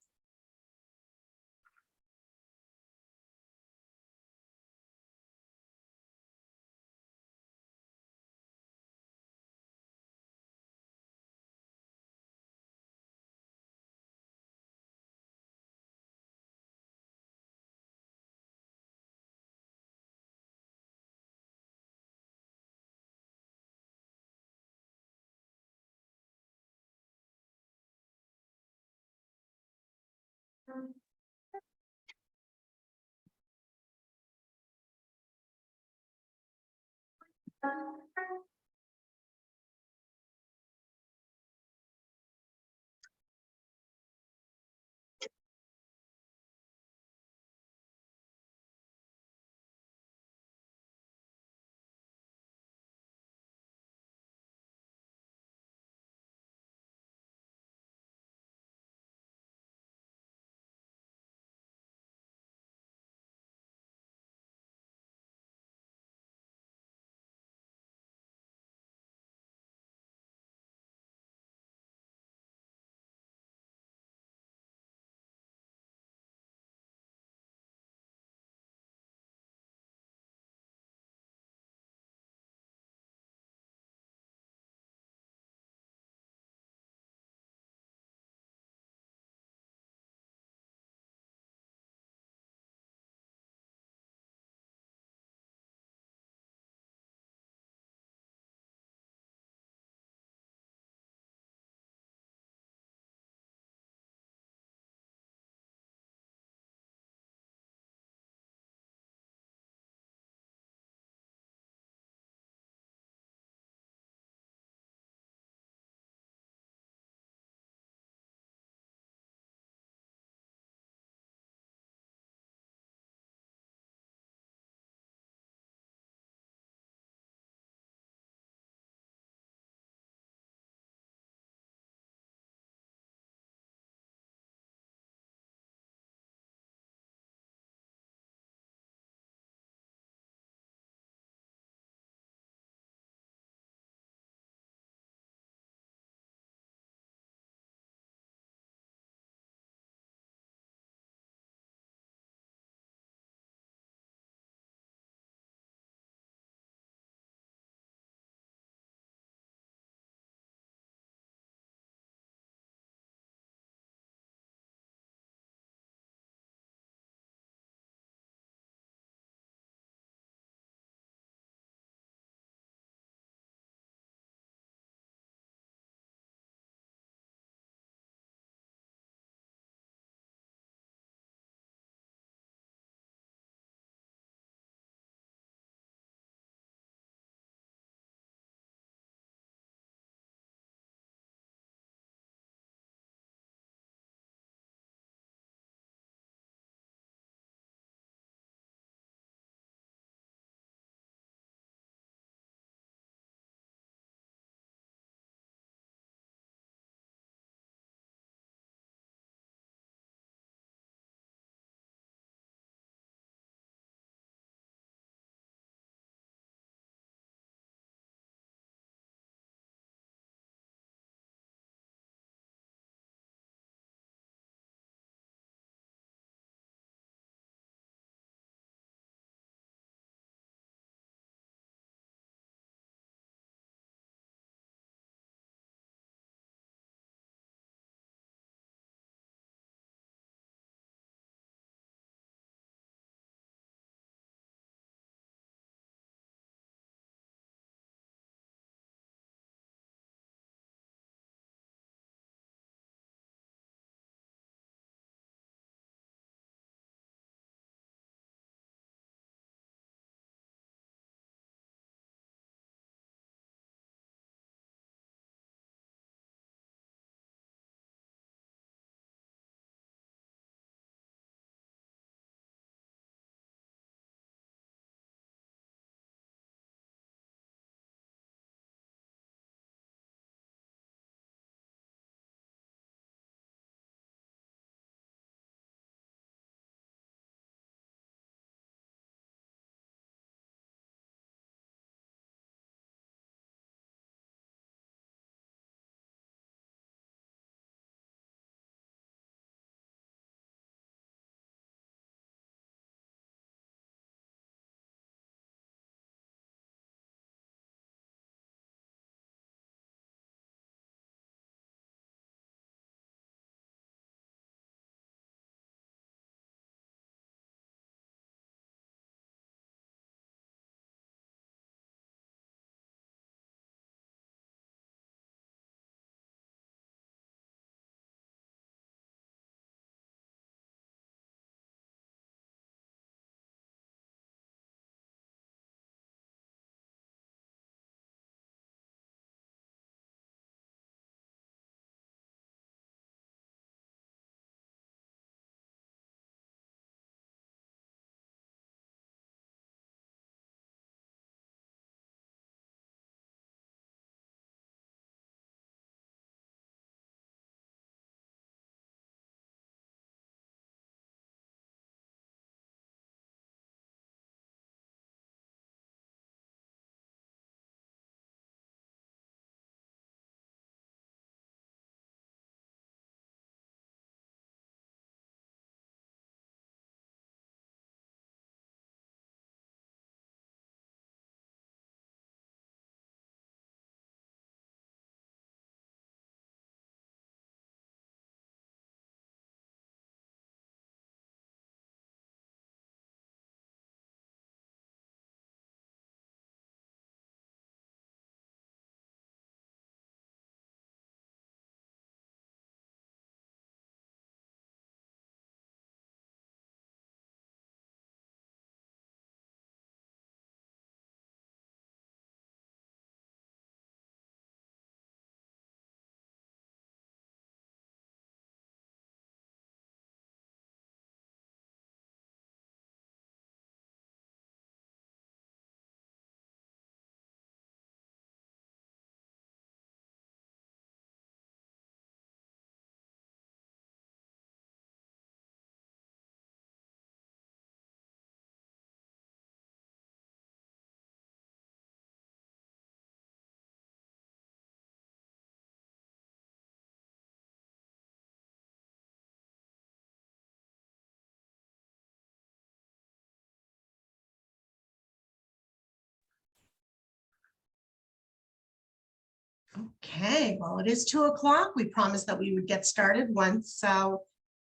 Okay, well, it is 2 o'clock. We promised that we would get started once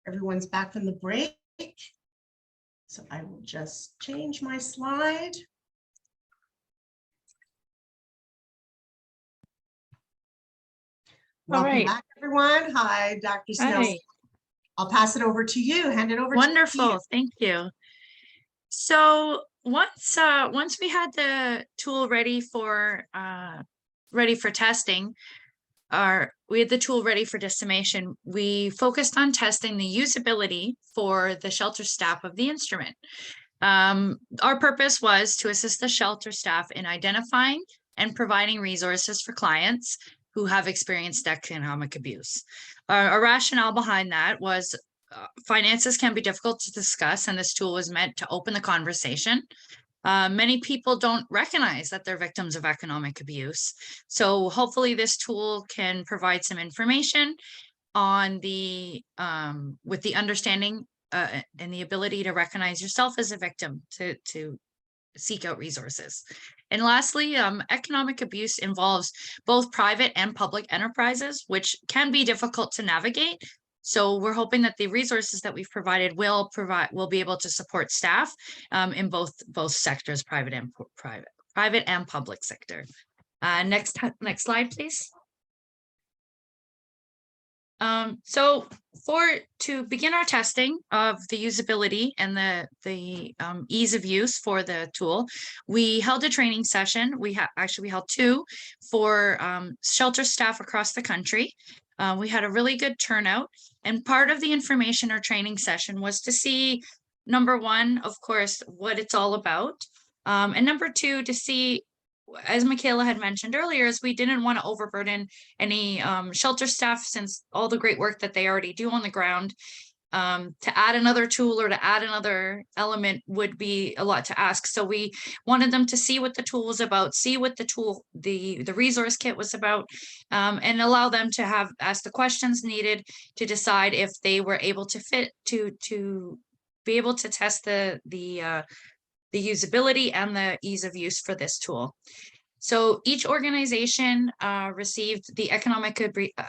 everyone's back from the break. So I will just change my slide. All Welcome right. back, everyone. Hi, Dr. Snell. Hi. I'll pass it over to you. Hand it over to you. Wonderful. Thank you. So once we had the tool ready for testing, we had the tool ready for dissemination, we focused on testing the usability for the shelter staff of the instrument. Our purpose was to assist the shelter staff in identifying and providing resources for clients who have experienced economic abuse. Our rationale behind that was finances can be difficult to discuss, and this tool was meant to open the conversation. Many people don't recognize that they're victims of economic abuse. So hopefully this tool can provide some information on with the understanding and the ability to recognize yourself as a victim to seek out resources. And lastly, economic abuse involves both private and public enterprises, which can be difficult to navigate. So we're hoping that the resources that we've provided will be able to support staff in both sectors, private and public sector. Next slide, please. So to begin our testing of the usability and the ease of use for the tool, we held a training session. We held two for shelter staff across the country. We had a really good turnout, and part of the information or training session was to see, number one, of course, what it's all about, and number two, to see, as Michaela had mentioned earlier, is we didn't want to overburden any shelter staff, since all the great work that they already do on the ground. To add another tool or to add another element would be a lot to ask. So we wanted them to see what the tool was about, see what the tool, the resource kit was about, and allow them to ask the questions needed to decide if they were able to fit to be able to test the usability and the ease of use for this tool. So each organization received the economic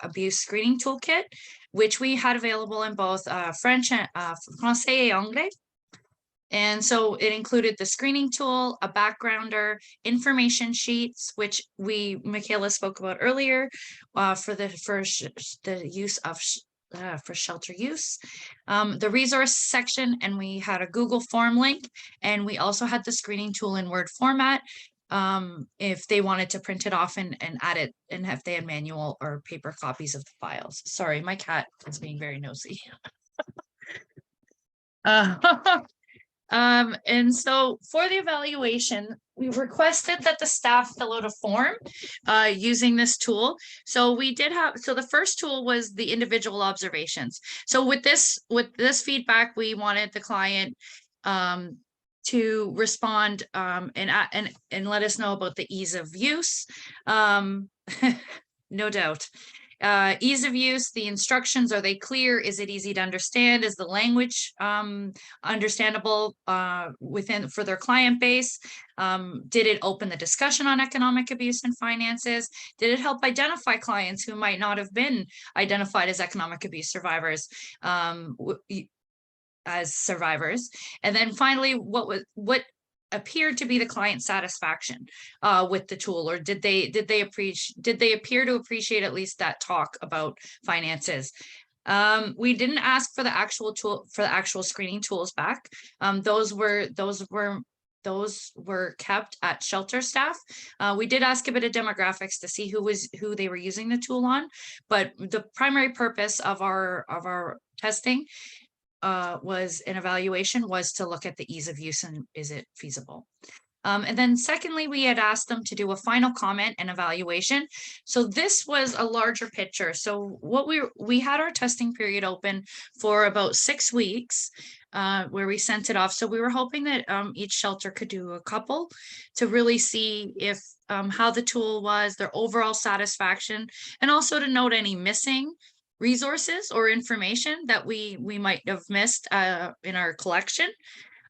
abuse screening toolkit, which we had available in both French and Français et Anglais. And so it included the screening tool, a backgrounder, information sheets, which Michaela spoke about earlier, for the use of for shelter use, the resource section, and we had a Google form link, and we also had the screening tool in Word format if they wanted to print it off and add it, and if they had manual or paper copies of the files. Sorry, my cat is being very nosy. And so for the evaluation, we requested that the staff fill out a form using this tool. So the first tool was the individual observations. So with this feedback, we wanted the client to respond and let us know about the ease of use. No doubt. Ease of use, the instructions, are they clear? Is it easy to understand? Is the language understandable for their client base? Did it open the discussion on economic abuse and finances? Did it help identify clients who might not have been identified as economic abuse survivors? And then finally, what appeared to be the client satisfaction with the tool, or did they appear to appreciate at least that talk about finances? We didn't ask for the actual screening tools back. Those were kept at shelter staff. We did ask a bit of demographics to see who they were using the tool on, but the primary purpose of our testing was an evaluation was to look at the ease of use and is it feasible. And then secondly, we had asked them to do a final comment and evaluation. So this was a larger picture. So what we had our testing period open for about 6 weeks where we sent it off. So we were hoping that each shelter could do a couple to really see if how the tool was, their overall satisfaction, and also to note any missing resources or information that we might have missed in our collection.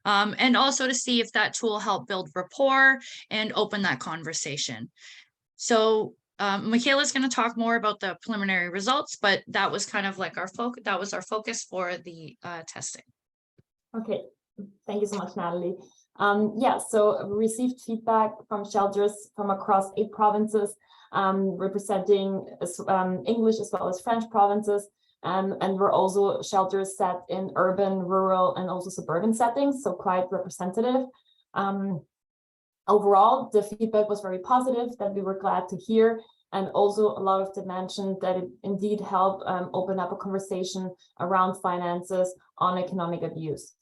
And also to see if that tool helped build rapport and open that conversation. So Michaela's going to talk more about the preliminary results, but that was kind of like our focus. That was our focus for the testing. Okay, thank you so much, Natalie. Yeah, so we received feedback from shelters from across 8 provinces, representing English as well as French provinces. And we're also shelters set in urban, rural, and also suburban settings, so quite representative. Overall, the feedback was very positive, that we were glad to hear. And also a lot of them mentioned that it indeed helped open up a conversation around finances on economic abuse.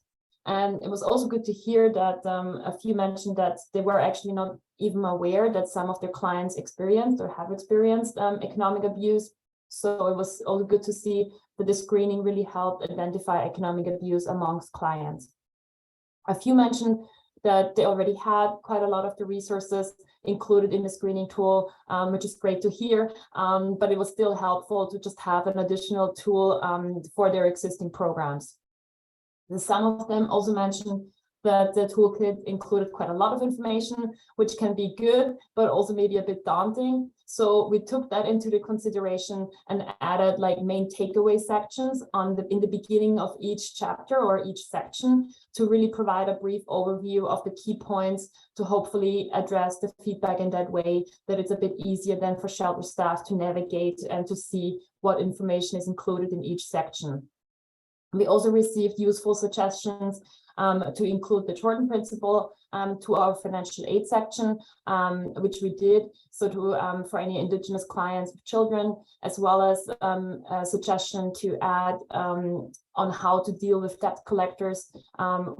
And it was also good to hear that a few mentioned that they were actually not even aware that some of their clients experienced or have experienced economic abuse. So it was also good to see that the screening really helped identify economic abuse amongst clients. A few mentioned that they already had quite a lot of the resources included in the screening tool, which is great to hear, but it was still helpful to just have an additional tool for their existing programs. And some of them also mentioned that the toolkit included quite a lot of information, which can be good, but also maybe a bit daunting. So we took that into the consideration and added like main takeaway sections in the beginning of each chapter or each section to really provide a brief overview of the key points to hopefully address the feedback in that way, that it's a bit easier then for shelter staff to navigate and to see what information is included in each section. We also received useful suggestions to include the Jordan principle to our financial aid section, which we did. So to for any Indigenous clients with children, as well as a suggestion to add on how to deal with debt collectors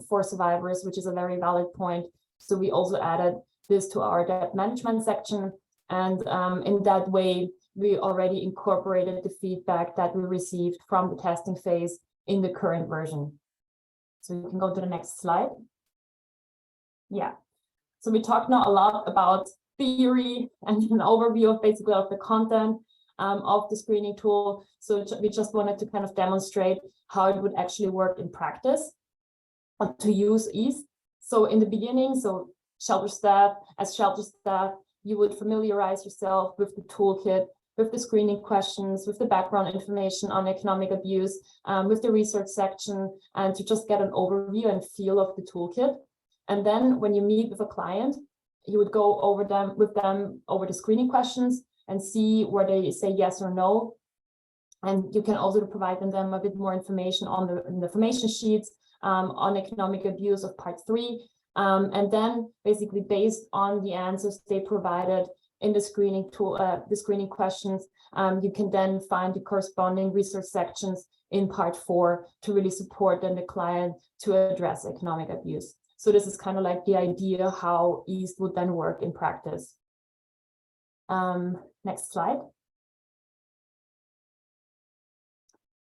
for survivors, which is a very valid point. So we also added this to our debt management section. And in that way, we already incorporated the feedback that we received from the testing phase in the current version. So you can go to the next slide. Yeah, so we talked now a lot about theory and an overview of basically of the content of the screening tool. So we just wanted to kind of demonstrate how it would actually work in practice to use ease. So in the beginning, so as shelter staff, you would familiarize yourself with the toolkit, with the screening questions, with the background information on economic abuse, with the research section, and to just get an overview and feel of the toolkit. And then when you meet with a client, you would go over the screening questions and see where they say yes or no. And you can also provide them a bit more information on the information sheets on economic abuse of part 3. And then basically based on the answers they provided in the screening tool, the screening questions, you can then find the corresponding research sections in part 4 to really support then the client to address economic abuse. So this is kind of like the idea how EAST would then work in practice. Next slide.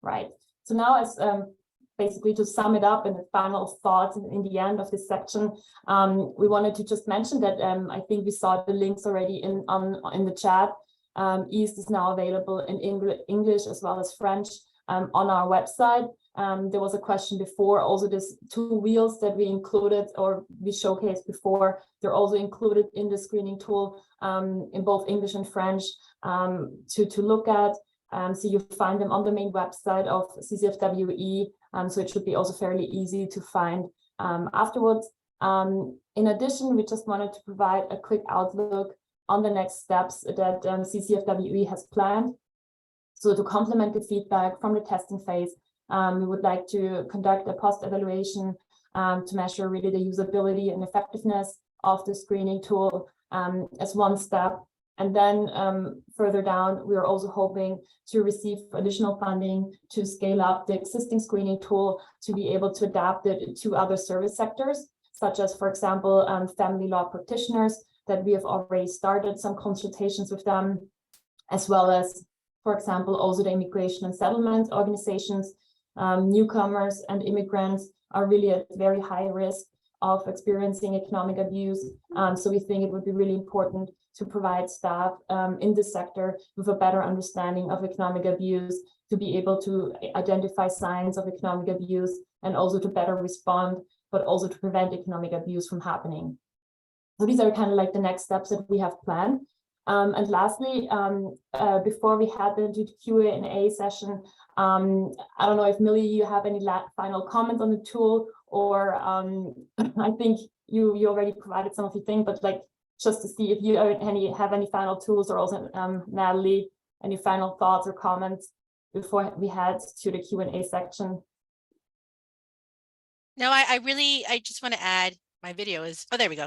Right. So now as basically to sum it up in the final thoughts in the end of this section, we wanted to just mention that I think we saw the links already in the chat. EAST is now available in English as well as French on our website. There was a question before, also these 2 wheels that we included or we showcased before, they're also included in the screening tool in both English and French to look at. So you find them on the main website of CCFWE, so it should be also fairly easy to find afterwards. In addition, we just wanted to provide a quick outlook on the next steps that CCFWE has planned. So to complement the feedback from the testing phase, we would like to conduct a post-evaluation to measure really the usability and effectiveness of the screening tool as one step. And then further down, we are also hoping to receive additional funding to scale up the existing screening tool to be able to adapt it to other service sectors, such as, for example, family law practitioners that we have already started some consultations with them, as well as, for example, also the immigration and settlement organizations. Newcomers and immigrants are really at very high risk of experiencing economic abuse. So we think it would be really important to provide staff in this sector with a better understanding of economic abuse, to be able to identify signs of economic abuse and also to better respond, but also to prevent economic abuse from happening. So these are kind of like the next steps that we have planned. And lastly, before we head into the Q&A session, I don't know if Millie, you have any final comments on the tool, or I think you already provided some of your things, but like just to see if you have any final tools, or also Natalie, any final thoughts or comments before we head to the Q&A section. No, I just want to add, my video is, oh, there we go.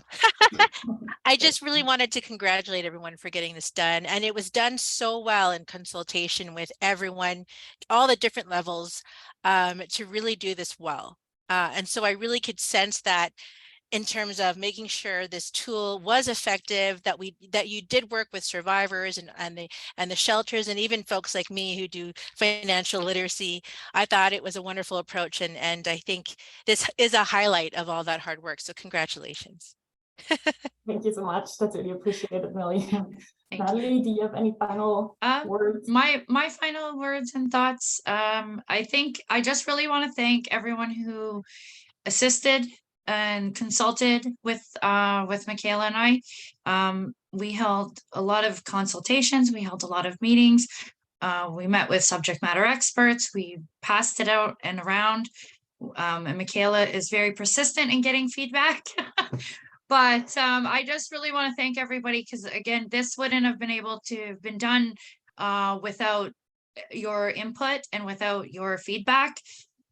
I just really wanted to congratulate everyone for getting this done. And it was done so well in consultation with everyone, all the different levels, to really do this well. And so I really could sense that in terms of making sure this tool was effective, that you did work with survivors and the shelters, and even folks like me who do financial literacy. I thought it was a wonderful approach, and I think this is a highlight of all that hard work. So congratulations. Thank you so much. That's really appreciated, Millie. Thank Natalie, do you have any final words? My final words and thoughts. I think I just really want to thank everyone who assisted and consulted with Michaela and I. We held a lot of consultations. We held a lot of meetings. We met with subject matter experts. We passed it out and around. And Michaela is very persistent in getting feedback. But I just really want to thank everybody, because again, this wouldn't have been able to have been done without your input and without your feedback.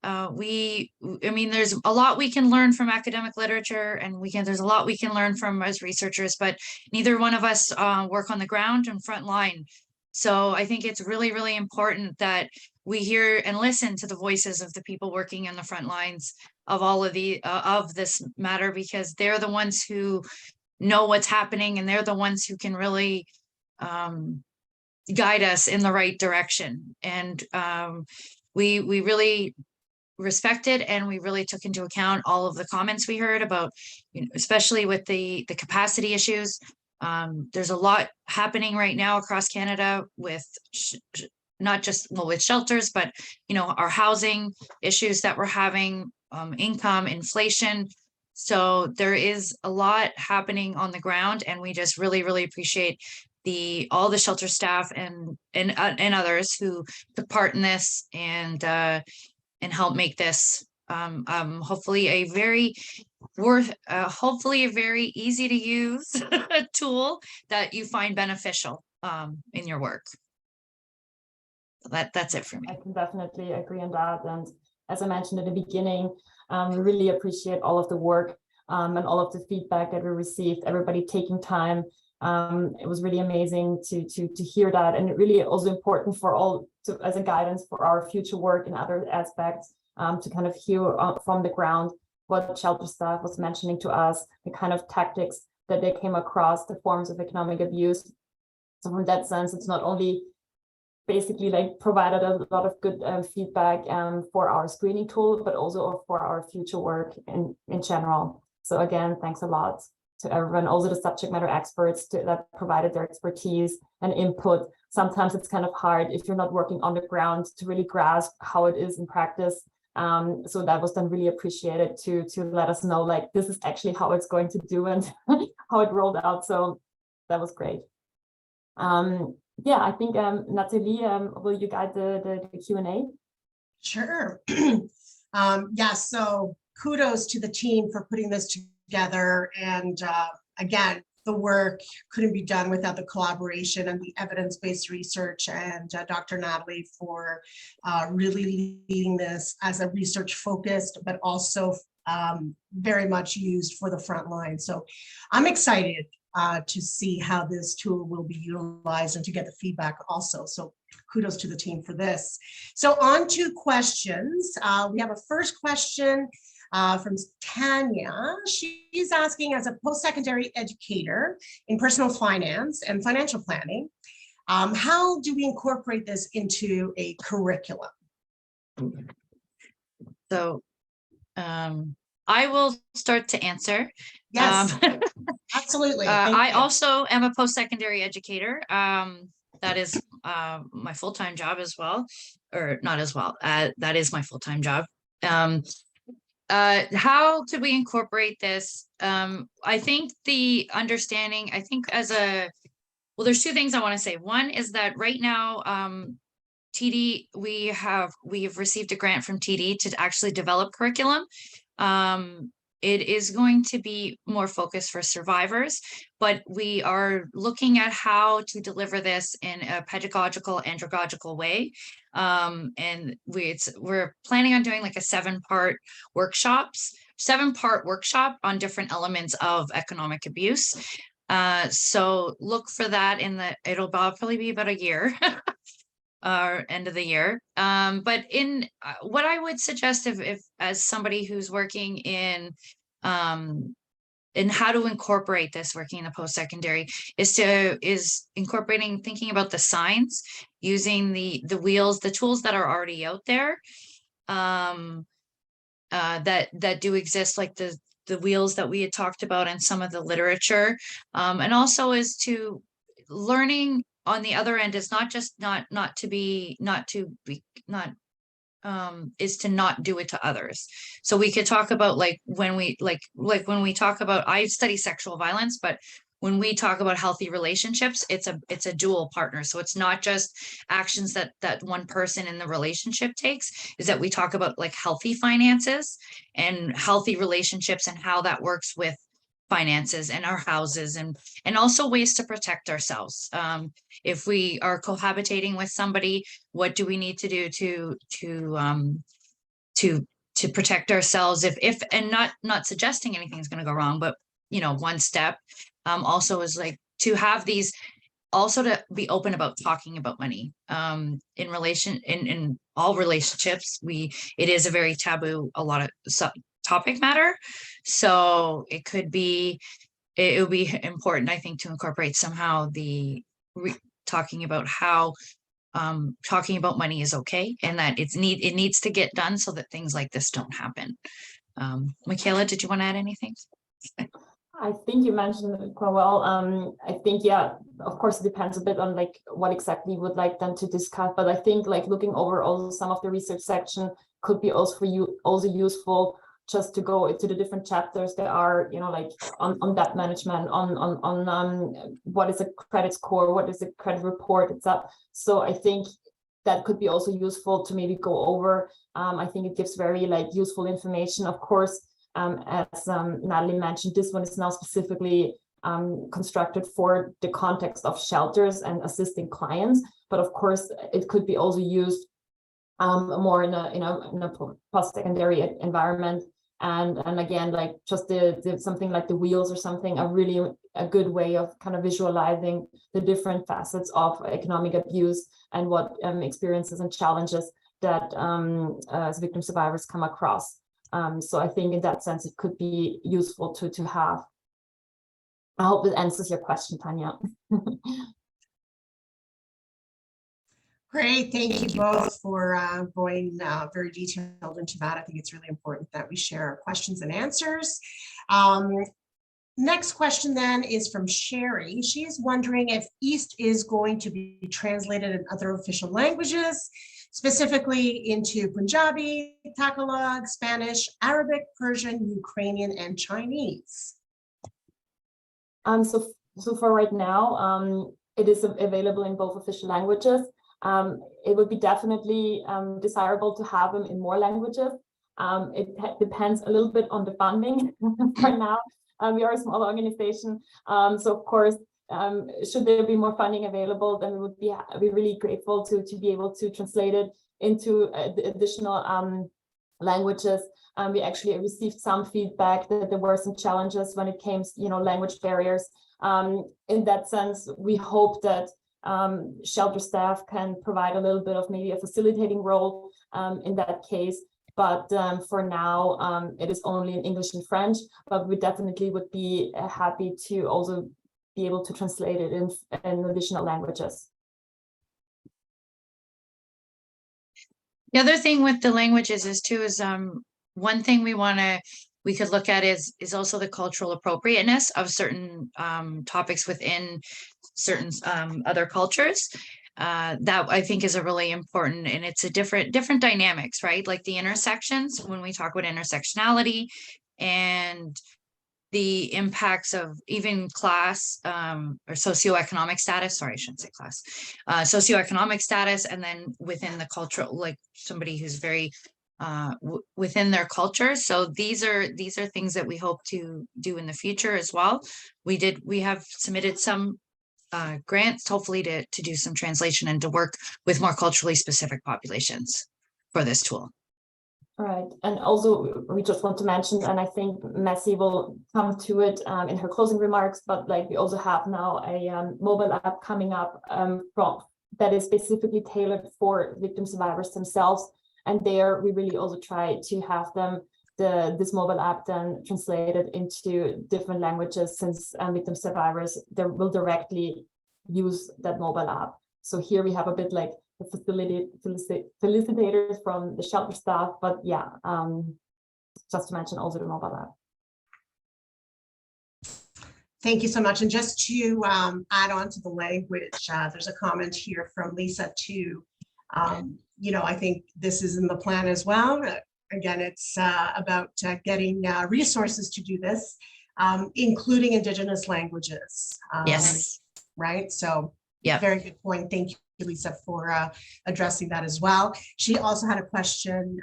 I mean, there's a lot we can learn from academic literature, and there's a lot we can learn from as researchers, but neither one of us work on the ground and front line. So I think it's really, really important that we hear and listen to the voices of the people working in the front lines of all of of this matter, because they're the ones who know what's happening, and they're the ones who can really guide us in the right direction. And we really respected, and we really took into account all of the comments we heard about, especially with the capacity issues. There's a lot happening right now across Canada with not just with shelters, but our housing issues that we're having, income, inflation. So there is a lot happening on the ground, and we just really, really appreciate all the shelter staff and others who took part in this and help make this hopefully a very easy to use tool that you find beneficial in your work. That's it for me. I can definitely agree on that. And as I mentioned at the beginning, we really appreciate all of the work and all of the feedback that we received, everybody taking time. It was really amazing to hear that, and really also important for all as a guidance for our future work in other aspects, to kind of hear from the ground what shelter staff was mentioning to us, the kind of tactics that they came across, the forms of economic abuse. So from that sense, it's not only basically like provided a lot of good feedback for our screening tool, but also for our future work in general. So again, thanks a lot to everyone, also the subject matter experts that provided their expertise and input. Sometimes it's kind of hard if you're not working on the ground to really grasp how it is in practice. So that was then really appreciated to let us know, like, this is actually how it's going to do and how it rolled out. So that was great. Yeah, I think Natalie, will you guide the Q&A? Sure. Yeah, so kudos to the team for putting this together. And again, the work couldn't be done without the collaboration and the evidence-based research, and Dr. Natalie for really leading this as a research focused, but also very much used for the front line. So I'm excited to see how this tool will be utilized and to get the feedback also. So kudos to the team for this. So on to questions. We have a first question from Tanya. She's asking, as a post-secondary educator in personal finance and financial planning, how do we incorporate this into a curriculum? So I will start to answer. Yes, absolutely. I also am a post-secondary educator. That is my full-time job as well, or not as well. That is my full-time job. How do we incorporate this? I think the understanding, I think as a well, there's two things I want to say. One is that right now, TD, we've received a grant from TD to actually develop curriculum. It is going to be more focused for survivors, but we are looking at how to deliver this in a pedagogical, andragogical way. And we're planning on doing like a 7-part workshop on different elements of economic abuse. So look for that it'll probably be about a year. End of the year. But in what I would suggest if as somebody who's working in how to incorporate this working in the post-secondary is incorporating, thinking about the signs, using the wheels, the tools that are already out there that do exist, like the wheels that we had talked about and some of the literature, and also is to learning on the other end is not just is to not do it to others. So we could talk about like when we when we talk about, I study sexual violence, but when we talk about healthy relationships, it's a dual partner. So it's not just actions that one person in the relationship takes, is that we talk about like healthy finances and healthy relationships and how that works with finances and our houses, and also ways to protect ourselves. If we are cohabitating with somebody, what do we need to do to protect ourselves, if and not suggesting anything's going to go wrong, but one step also is like to have these, also to be open about talking about money in all relationships. It is a very taboo, a lot of topic matter. So it would be important, I think, to incorporate somehow talking about how talking about money is okay, and that it needs to get done so that things like this don't happen. Michaela, did you want to add anything? I think you mentioned it quite well. I think, yeah, of course, it depends a bit on like what exactly you would like them to discuss. But I think like looking over also some of the research section could be also for you also useful, just to go into the different chapters there are, like on debt management, on what is a credit score, what is a credit report, etc. So I think that could be also useful to maybe go over. I think it gives very like useful information. Of course, as Natalie mentioned, this one is now specifically constructed for the context of shelters and assisting clients. But of course, it could be also used more in a post-secondary environment. And again, like just the something like the wheels or something, a good way of kind of visualizing the different facets of economic abuse and what experiences and challenges that as victim survivors come across. So I think in that sense, it could be useful to have. I hope it answers your question, Tanya. Great, thank you both for going very detailed into that. I think it's really important that we share our questions and answers. Next question then is from Sherry. She is wondering if EAST is going to be translated in other official languages, specifically into Punjabi, Tagalog, Spanish, Arabic, Persian, Ukrainian, and Chinese. So for right now, it is available in both official languages. It would be definitely desirable to have them in more languages. It depends a little bit on the funding for now. We are a small organization, so of course, should there be more funding available, then we would be really grateful to be able to translate it into additional languages. We actually received some feedback that there were some challenges when it came, language barriers. In that sense, we hope that shelter staff can provide a little bit of maybe a facilitating role in that case. But for now, it is only in English and French, but we definitely would be happy to also be able to translate it in additional languages. The other thing with the languages is one thing we could look at is also the cultural appropriateness of certain topics within certain other cultures. That I think is a really important, and it's a different dynamics, right? Like the intersections, when we talk about intersectionality and the impacts of even class or socioeconomic status. Sorry, I shouldn't say class. Socioeconomic status, and then within the cultural, like somebody who's very within their culture. So these are things that we hope to do in the future as well. We have submitted some grants, hopefully to do some translation and to work with more culturally specific populations for this tool. All right, and also we just want to mention, and I think Messi will come to it in her closing remarks, but like we also have now a mobile app coming up that is specifically tailored for victim survivors themselves. And there we really also try to have this mobile app then translated into different languages, since victim survivors will directly use that mobile app. So here we have a bit like the facilitators from the shelter staff, but yeah, just to mention also the mobile app. Thank you so much. And just to add on to the language, there's a comment here from Lisa too. You know, I think this is in the plan as well. Again, it's about getting resources to do this, including Indigenous languages. Yes. Right. So yeah, very good point. Thank you, Lisa, for addressing that as well. She also had a question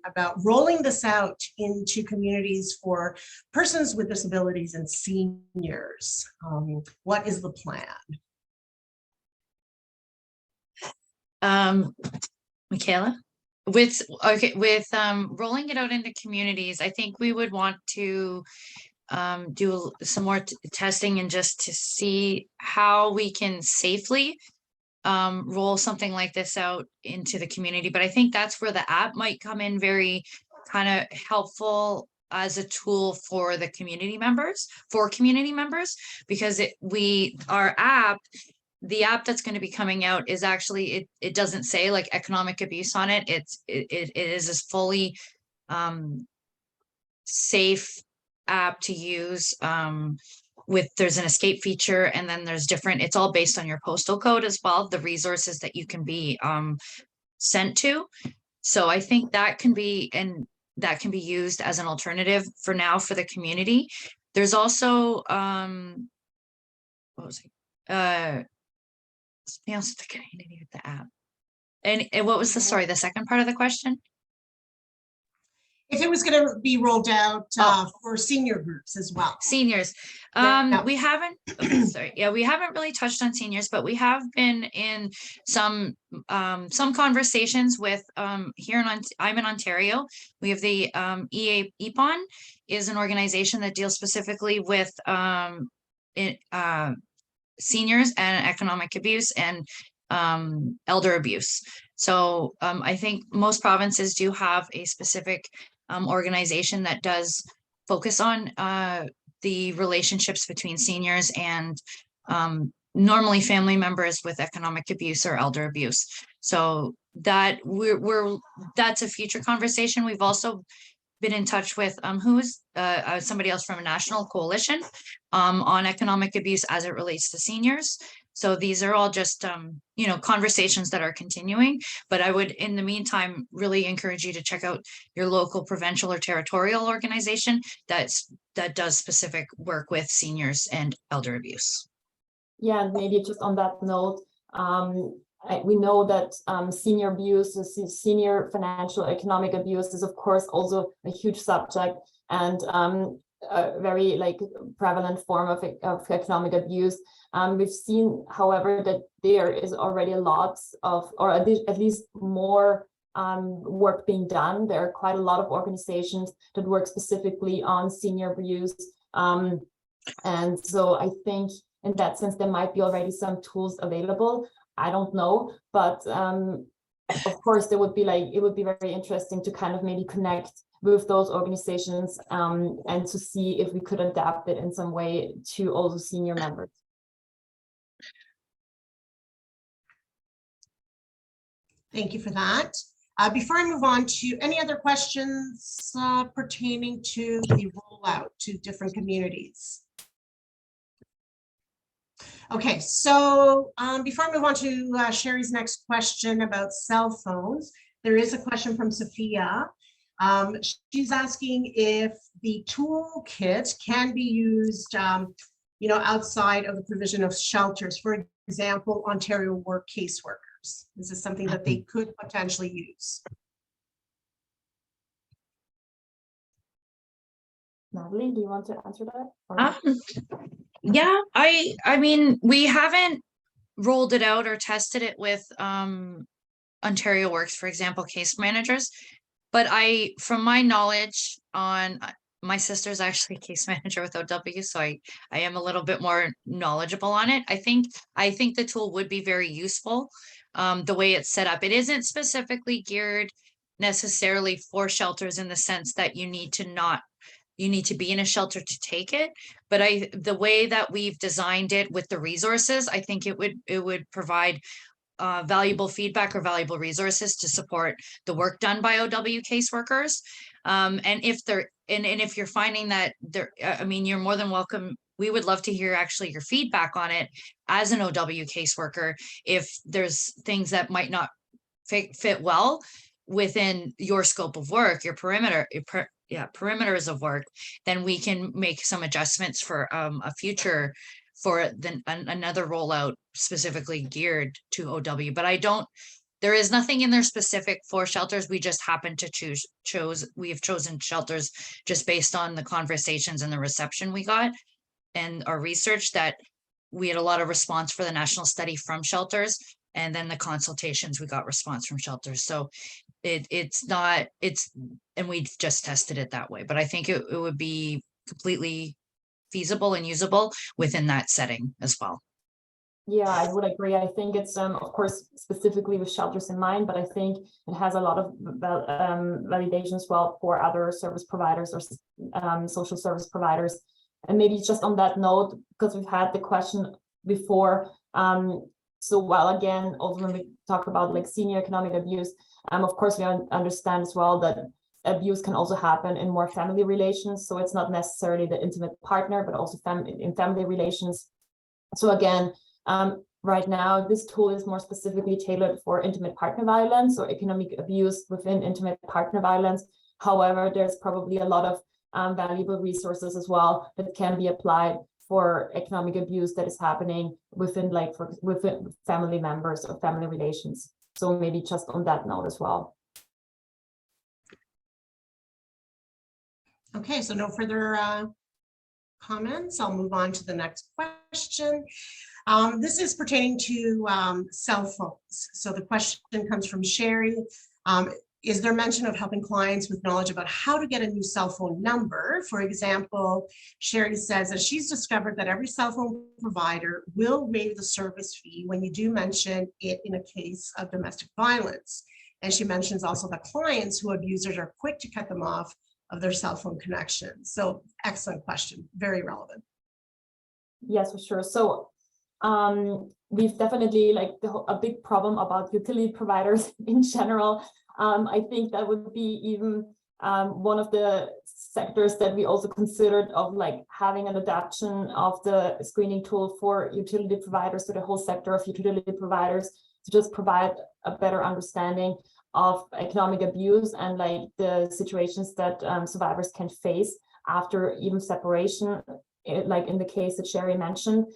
about rolling this out into communities for persons with disabilities and seniors. What is the plan? Michaela, with rolling it out into communities, I think we would want to do some more testing and just to see how we can safely roll something like this out into the community. But I think that's where the app might come in very kind of helpful as a tool for the community members, because our app, the app that's going to be coming out is actually, it doesn't say like economic abuse on it. It is a fully safe app to use. There's an escape feature, and then there's different, it's all based on your postal code as well, the resources that you can be sent to. So I think that can be used as an alternative for now for the community. There's also something else to get with the app. And what was the second part of the question? If it was going to be rolled out for senior groups as well. Seniors. Yeah. We haven't, we haven't really touched on seniors, but we have been in some conversations with, I'm in Ontario. We have the EPON is an organization that deals specifically with seniors and economic abuse and elder abuse. So I think most provinces do have a specific organization that does focus on the relationships between seniors and normally family members with economic abuse or elder abuse. So that that's a future conversation. We've also been in touch with somebody else from a national coalition on economic abuse as it relates to seniors. So these are all just, conversations that are continuing, but I would, in the meantime, really encourage you to check out your local provincial or territorial organization that does specific work with seniors and elder abuse. Yeah, and maybe just on that note, we know that senior abuse, senior financial economic abuse is of course also a huge subject and a very prevalent form of economic abuse. We've seen, however, that there is already a lot of, or at least more work being done. There are quite a lot of organizations that work specifically on senior abuse. And so I think in that sense, there might be already some tools available. I don't know, but of course, it would be very interesting to kind of maybe connect with those organizations and to see if we could adapt it in some way to also senior members. Thank you for that. Before I move on to any other questions pertaining to the rollout to different communities. Okay, so before I move on to Sherry's next question about cell phones, there is a question from Sophia. She's asking if the toolkit can be used, outside of the provision of shelters, for example, Ontario Work caseworkers. Is this something that they could potentially use? Natalie, do you want to answer that? Or- Yeah, I mean, we haven't rolled it out or tested it with Ontario Works, for example, case managers. But from my knowledge on my sister's actually a case manager with OW, so I am a little bit more knowledgeable on it. I think the tool would be very useful. The way it's set up, it isn't specifically geared necessarily for shelters in the sense that you need to be in a shelter to take it. But the way that we've designed it with the resources, I think it would provide valuable feedback or valuable resources to support the work done by OW caseworkers. And if you're finding that you're more than welcome. We would love to hear actually your feedback on it as an OW caseworker. If there's things that might not fit well within your scope of work, your perimeters of work, then we can make some adjustments for a future for another rollout specifically geared to OW. But there is nothing in there specific for shelters. We just happen to we have chosen shelters just based on the conversations and the reception we got and our research, that we had a lot of response for the national study from shelters, and then the consultations we got response from shelters. So and we just tested it that way, but I think it would be completely feasible and usable within that setting as well. Yeah, I would agree. I think it's of course specifically with shelters in mind, but I think it has a lot of validation as well for other service providers or social service providers. And maybe just on that note, because we've had the question before, so while again, also when we talk about like senior economic abuse, of course we understand as well that abuse can also happen in more family relations. So it's not necessarily the intimate partner, but also in family relations. So again, right now, this tool is more specifically tailored for intimate partner violence or economic abuse within intimate partner violence. However, there's probably a lot of valuable resources as well that can be applied for economic abuse that is happening within family members or family relations. So maybe just on that note as well. Okay, so no further comments. I'll move on to the next question. This is pertaining to cell phones. So the question comes from Sherry. Is there mention of helping clients with knowledge about how to get a new cell phone number? For example, Sherry says that she's discovered that every cell phone provider will waive the service fee when you do mention it in a case of domestic violence. And she mentions also that clients who abuse users are quick to cut them off of their cell phone connection. So excellent question, very relevant. Yes, for sure. So we've definitely a big problem about utility providers in general. I think that would be even one of the sectors that we also considered of having an adaptation of the screening tool for utility providers, so the whole sector of utility providers, to just provide a better understanding of economic abuse and the situations that survivors can face after even separation, like in the case that Sherry mentioned.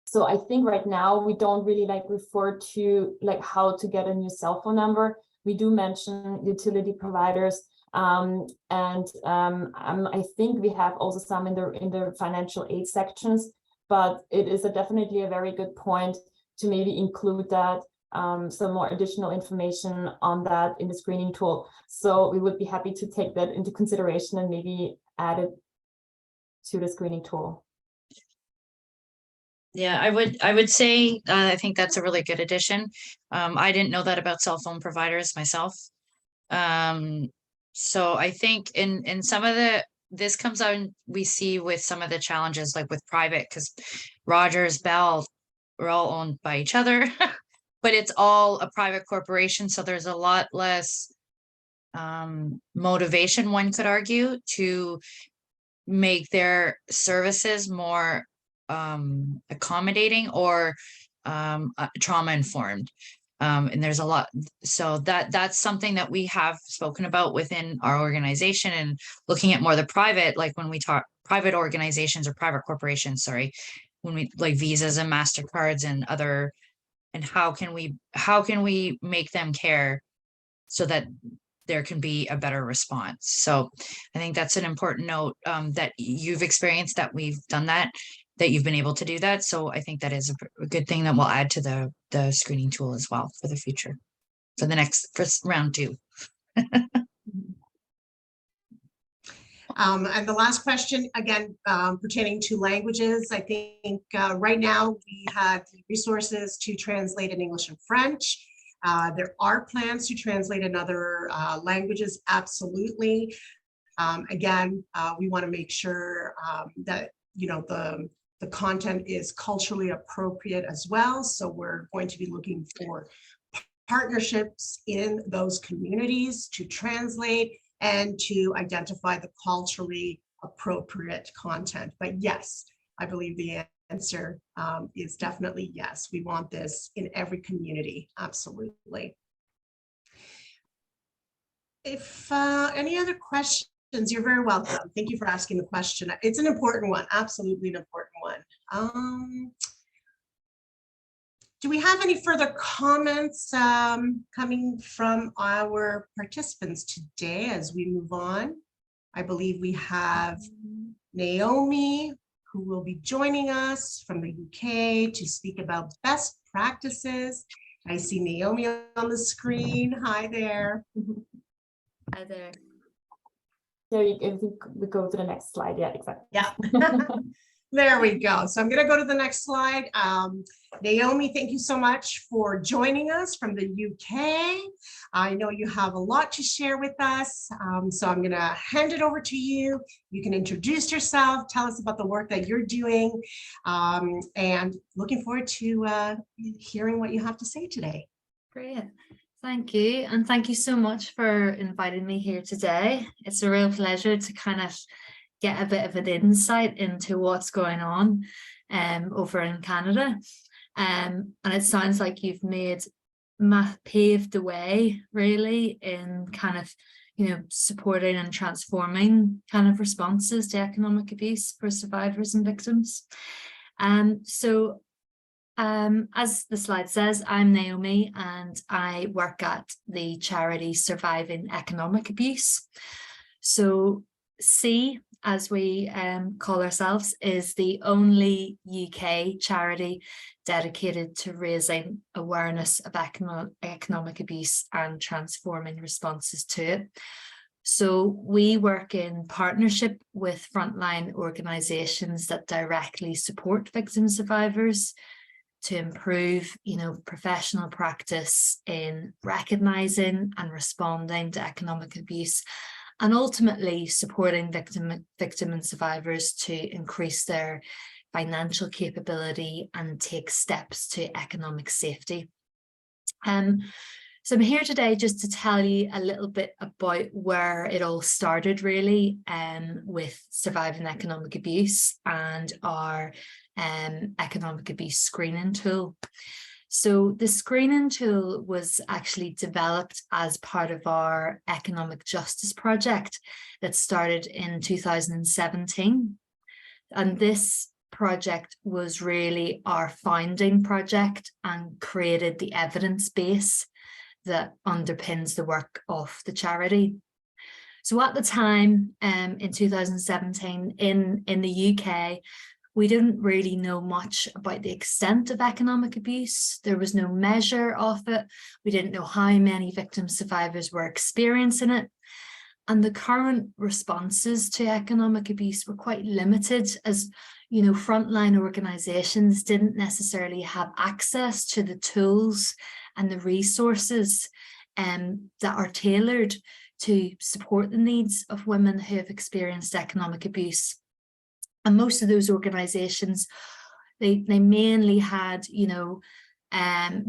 So I think right now we don't really refer to how to get a new cell phone number. We do mention utility providers, and I think we have also some in the financial aid sections. But it is definitely a very good point to maybe include that, some more additional information on that in the screening tool. So we would be happy to take that into consideration and maybe add it to the screening tool. Yeah, I would say I think that's a really good addition. I didn't know that about cell phone providers myself. So I think in some of this comes out, we see with some of the challenges like with private, because Rogers, Bell, we're all owned by each other, but it's all a private corporation. So there's a lot less motivation, one could argue, to make their services more accommodating or trauma informed. And there's a lot, so that's something that we have spoken about within our organization, and looking at more the private, like when we talk private organizations or private corporations, sorry, when we like Visas and MasterCards and other, and how can we make them care so that there can be a better response. So I think that's an important note, that you've experienced, that we've done that you've been able to do that. So I think that is a good thing that we'll add to the screening tool as well for the future, for the for round 2. And the last question, again, pertaining to languages, I think right now we have the resources to translate in English and French. There are plans to translate in other languages, absolutely. Again, we want to make sure that, you know, the content is culturally appropriate as well. So we're going to be looking for partnerships in those communities to translate and to identify the culturally appropriate content. But yes, I believe the answer is definitely yes. We want this in every community, absolutely. If any other questions, you're very welcome. Thank you for asking the question. It's an important one, absolutely an important one. Do we have any further comments coming from our participants today as we move on? I believe we have Naomi, who will be joining us from the UK to speak about best practices. I see Naomi on the screen. Hi there. Hi there. There you go. We go to the next slide. Yeah, exactly. Yeah. There we go. So I'm going to go to the next slide. Naomi, thank you so much for joining us from the UK. I know you have a lot to share with us. So I'm going to hand it over to you. You can introduce yourself, tell us about the work that you're doing, and looking forward to hearing what you have to say today. Great. Thank you. And thank you so much for inviting me here today. It's a real pleasure to kind of get a bit of an insight into what's going on over in Canada. And it sounds like you've paved the way really in kind of, you know, supporting and transforming kind of responses to economic abuse for survivors and victims. As the slide says, I'm Naomi and I work at the charity Surviving Economic Abuse. So C, as we call ourselves, is the only UK charity dedicated to raising awareness of economic abuse and transforming responses to it. So we work in partnership with frontline organisations that directly support victim survivors to improve, you know, professional practice in recognising and responding to economic abuse, and ultimately supporting victim and survivors to increase their financial capability and take steps to economic safety. So I'm here today just to tell you a little bit about where it all started really with Surviving Economic Abuse and our economic abuse screening tool. So the screening tool was actually developed as part of our economic justice project that started in 2017. And this project was really our founding project and created the evidence base that underpins the work of the charity. So at the time, in 2017, in the UK, we didn't really know much about the extent of economic abuse. There was no measure of it. We didn't know how many victim survivors were experiencing it. And the current responses to economic abuse were quite limited, as you know, frontline organisations didn't necessarily have access to the tools and the resources that are tailored to support the needs of women who have experienced economic abuse. And most of those organisations, they mainly had, you know,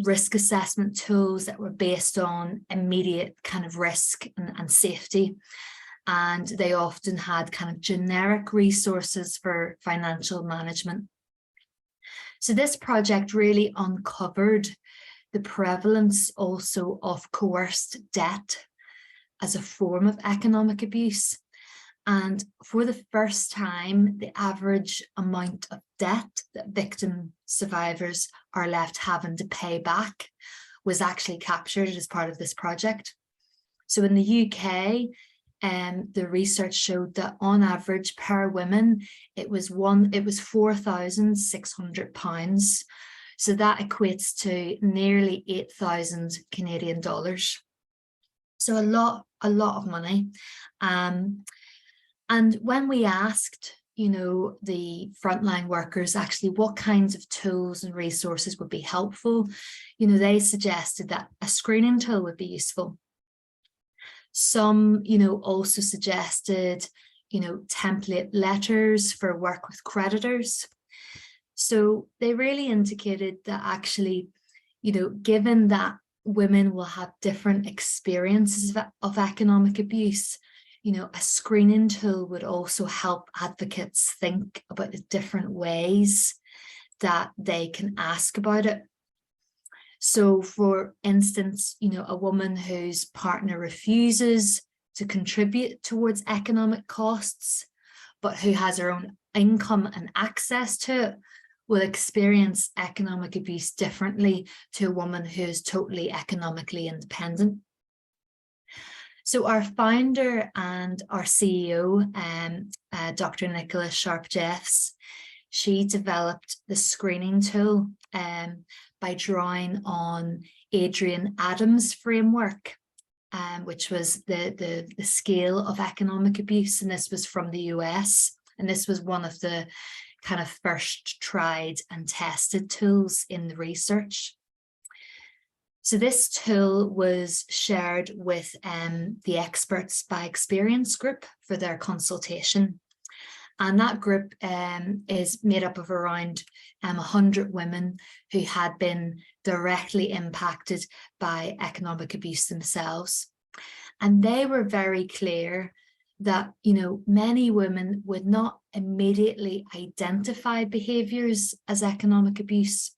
risk assessment tools that were based on immediate kind of risk and safety. And they often had kind of generic resources for financial management. So this project really uncovered the prevalence also of coerced debt as a form of economic abuse. And for the first time, the average amount of debt that victim survivors are left having to pay back was actually captured as part of this project. So in the UK, the research showed that on average per woman, it was £4,600. So that equates to nearly 8,000 Canadian dollars. So a lot of money. And when we asked, you know, the frontline workers actually what kinds of tools and resources would be helpful, you know, they suggested that a screening tool would be useful. Some, you know, also suggested, you know, template letters for work with creditors. So they really indicated that actually, you know, given that women will have different experiences of economic abuse, you know, a screening tool would also help advocates think about the different ways that they can ask about it. So for instance, you know, a woman whose partner refuses to contribute towards economic costs, but who has her own income and access to it, will experience economic abuse differently to a woman who is totally economically independent. So our founder and our CEO, Dr. Nicola Sharp-Jeffs, she developed the screening tool by drawing on Adrian Adams' framework, which was the scale of economic abuse, and this was from the US, and this was one of the kind of first tried and tested tools in the research. So this tool was shared with the Experts by Experience group for their consultation. And that group is made up of around 100 women who had been directly impacted by economic abuse themselves. And they were very clear that, you know, many women would not immediately identify behaviours as economic abuse.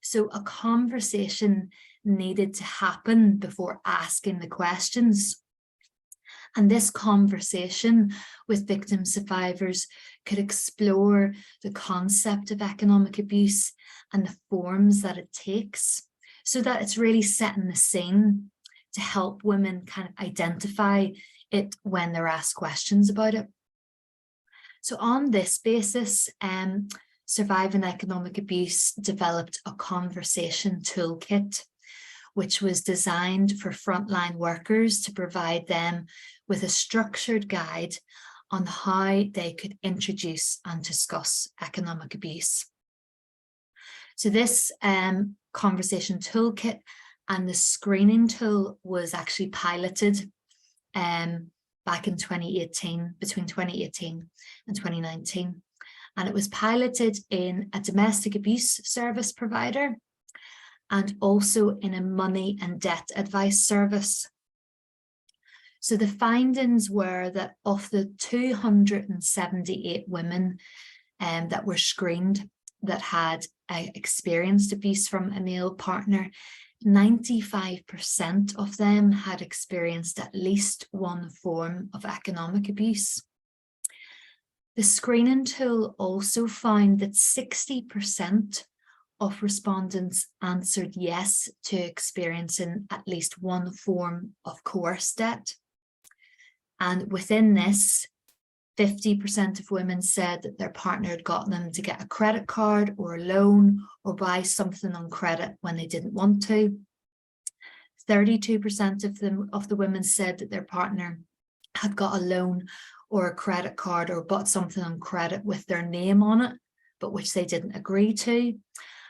So a conversation needed to happen before asking the questions. And this conversation with victim survivors could explore the concept of economic abuse and the forms that it takes, so that it's really setting the scene to help women kind of identify it when they're asked questions about it. So on this basis, Surviving Economic Abuse developed a conversation toolkit, which was designed for frontline workers to provide them with a structured guide on how they could introduce and discuss economic abuse. So this conversation toolkit and the screening tool was actually piloted back in 2018, between 2018 and 2019. And it was piloted in a domestic abuse service provider and also in a money and debt advice service. So the findings were that of the 278 women that were screened that had experienced abuse from a male partner, 95% of them had experienced at least one form of economic abuse. The screening tool also found that 60% of respondents answered yes to experiencing at least one form of coerced debt. And within this, 50% of women said that their partner had gotten them to get a credit card or a loan or buy something on credit when they didn't want to. 32% of the women said that their partner had got a loan or a credit card or bought something on credit with their name on it, but which they didn't agree to.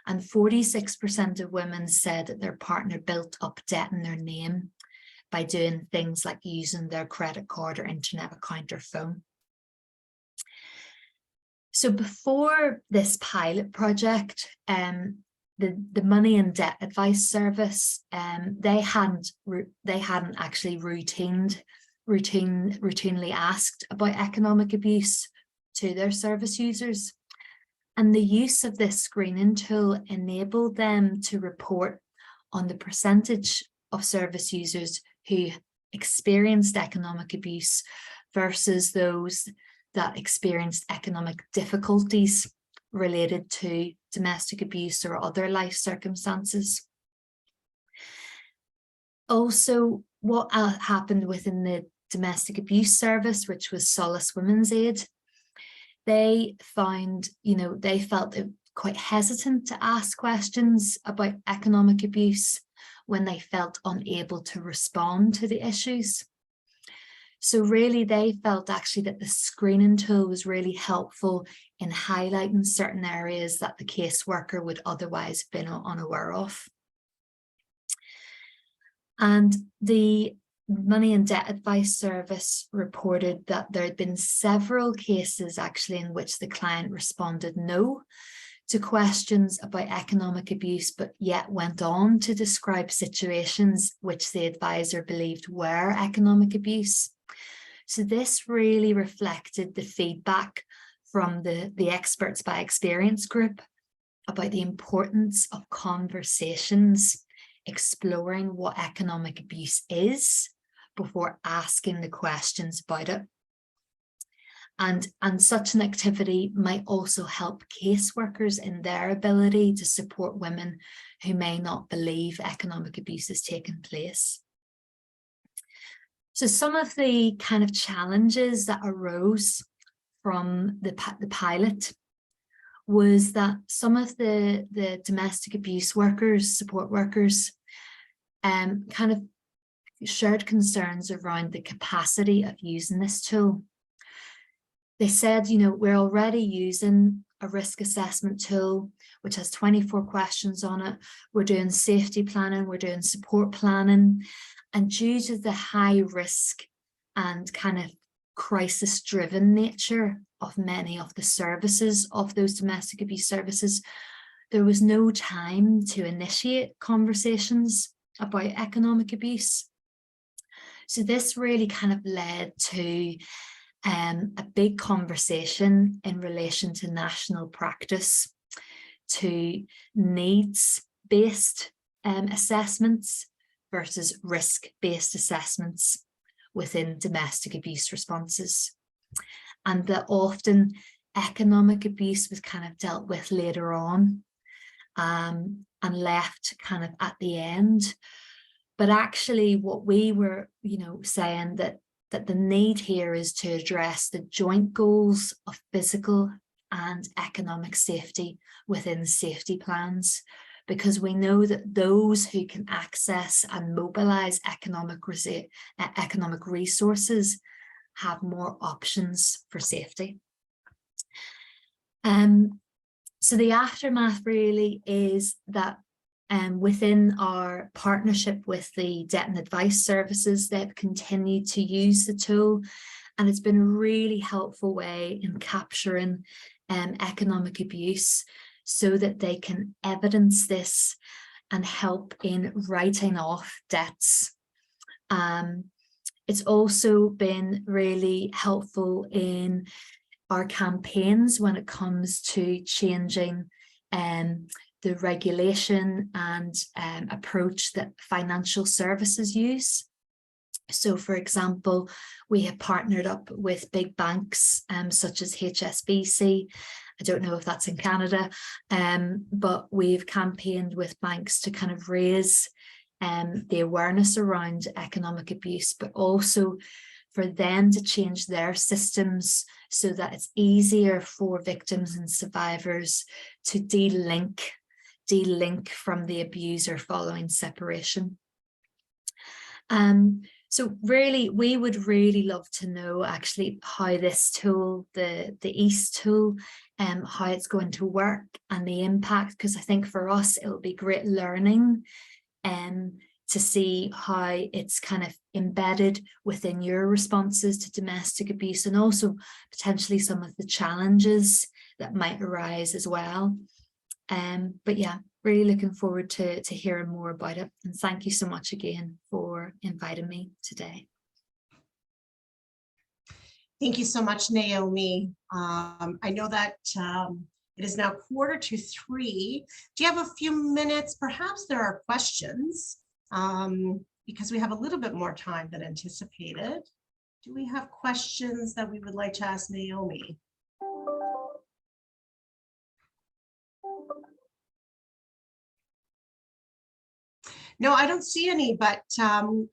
And 46% of women said that their partner built up debt in their name by doing things like using their credit card or internet account or phone. So before this pilot project, the money and debt advice service, they hadn't actually routinely asked about economic abuse to their service users. And the use of this screening tool enabled them to report on the percentage of service users who experienced economic abuse versus those that experienced economic difficulties related to domestic abuse or other life circumstances. Also, what happened within the domestic abuse service, which was Solace Women's Aid, they found, they felt quite hesitant to ask questions about economic abuse when they felt unable to respond to the issues. So really they felt actually that the screening tool was really helpful in highlighting certain areas that the caseworker would otherwise have been unaware of. And the Money and Debt Advice Service reported that there had been several cases actually in which the client responded no to questions about economic abuse, but yet went on to describe situations which the advisor believed were economic abuse. So this really reflected the feedback from the Experts by Experience group about the importance of conversations exploring what economic abuse is before asking the questions about it. And such an activity might also help caseworkers in their ability to support women who may not believe economic abuse has taken place. So some of the kind of challenges that arose from the pilot was that some of the domestic abuse workers, support workers, kind of shared concerns around the capacity of using this tool. They said, we're already using a risk assessment tool, which has 24 questions on it. We're doing safety planning, we're doing support planning. And due to the high risk and kind of crisis-driven nature of many of the services of those domestic abuse services, there was no time to initiate conversations about economic abuse. So this really kind of led to a big conversation in relation to national practice, to needs-based assessments versus risk-based assessments within domestic abuse responses. And that often economic abuse was kind of dealt with later on and left kind of at the end. But actually what we were, saying that the need here is to address the joint goals of physical and economic safety within safety plans, because we know that those who can access and mobilize economic resources have more options for safety. So the aftermath really is that within our partnership with the Debt and Advice Services, they've continued to use the tool, and it's been a really helpful way in capturing economic abuse so that they can evidence this and help in writing off debts. It's also been really helpful in our campaigns when it comes to changing the regulation and approach that financial services use. So, for example, we have partnered up with big banks such as HSBC. I don't know if that's in Canada, but we've campaigned with banks to kind of raise the awareness around economic abuse, but also for them to change their systems so that it's easier for victims and survivors to de-link from the abuser following separation. So really, we would really love to know actually how this tool, the EASE tool, how it's going to work and the impact, because I think for us, it will be great learning to see how it's kind of embedded within your responses to domestic abuse, and also potentially some of the challenges that might arise as well. But yeah, really looking forward to hearing more about it. And thank you so much again for inviting me today. Thank you so much, Naomi. I know that It is now 2:45. Do you have a few minutes? Perhaps there are questions because we have a little bit more time than anticipated. Do we have questions that we would like to ask Naomi? No, I don't see any, but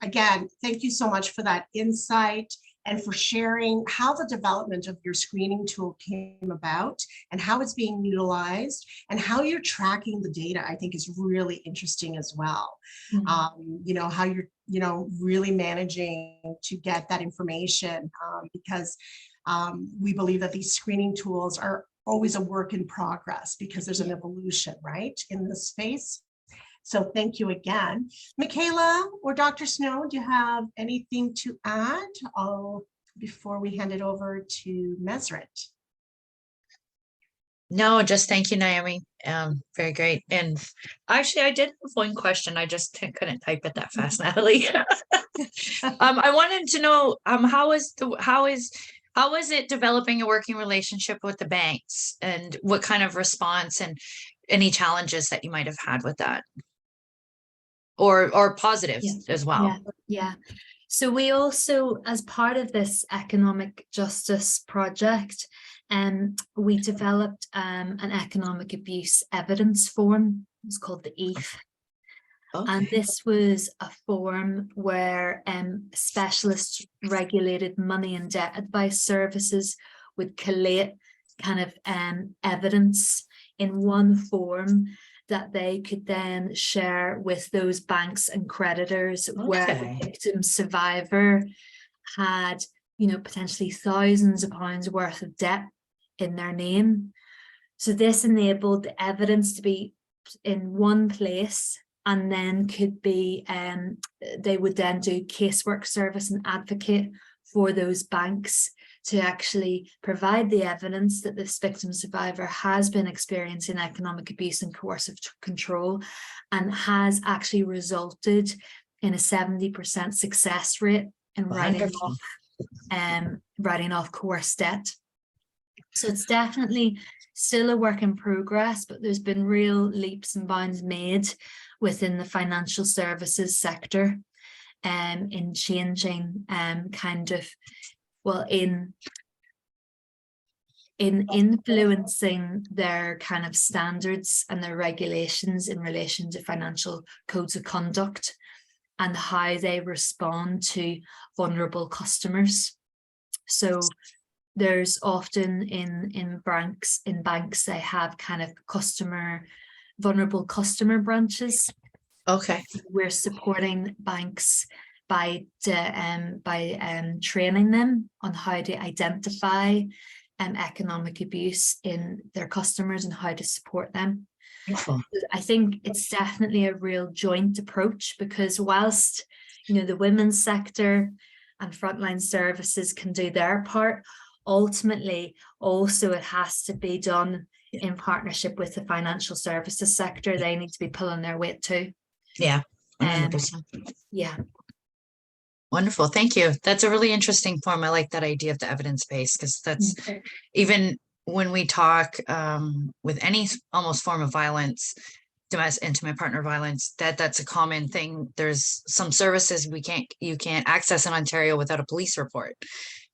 again, thank you so much for that insight and for sharing how the development of your screening tool came about and how it's being utilized and how you're tracking the data. I think is really interesting as well. You know, how you're, you know, really managing to get that information because we believe that these screening tools are always a work in progress because there's an evolution, right, in this space. So thank you again. Michaela or Dr. Snow, do you have anything to add before we hand it over to Mesrit? No, just thank you, Naomi. Very great. And actually, I did have one question. I just couldn't type it that fast, Natalie. I wanted to know how is it developing a working relationship with the banks, and what kind of response and any challenges that you might have had with that? Or positives as well. Yeah. So we also, as part of this economic justice project, we developed an economic abuse evidence form. It's called the EAF. Okay. And this was a form where specialist regulated money and debt advice services would collate kind of evidence in one form that they could then share with those banks and creditors where the victim survivor had, you know, potentially thousands of pounds worth of debt in their name. So this enabled the evidence to be in one place, and then could be, they would then do casework service and advocate for those banks to actually provide the evidence that this victim survivor has been experiencing economic abuse and coercive control, and has actually resulted in a 70% success rate in writing off coerced debt. So it's definitely still a work in progress, but there's been real leaps and bounds made within the financial services sector in changing kind of, well, in influencing their kind of standards and their regulations in relation to financial codes of conduct and how they respond to vulnerable customers. So there's often in banks they have kind of vulnerable customer branches. Okay. We're supporting banks by training them on how to identify economic abuse in their customers and how to support them. Beautiful. I think it's definitely a real joint approach, because whilst, you know, the women's sector and frontline services can do their part, ultimately also it has to be done in partnership with the financial services sector. They need to be pulling their weight too. Yeah, 100%. Yeah. Wonderful. Thank you. That's a really interesting form. I like that idea of the evidence base, because that's even when we talk with any almost form of violence, domestic, intimate partner violence, that's a common thing. There's some services you can't access in Ontario without a police report.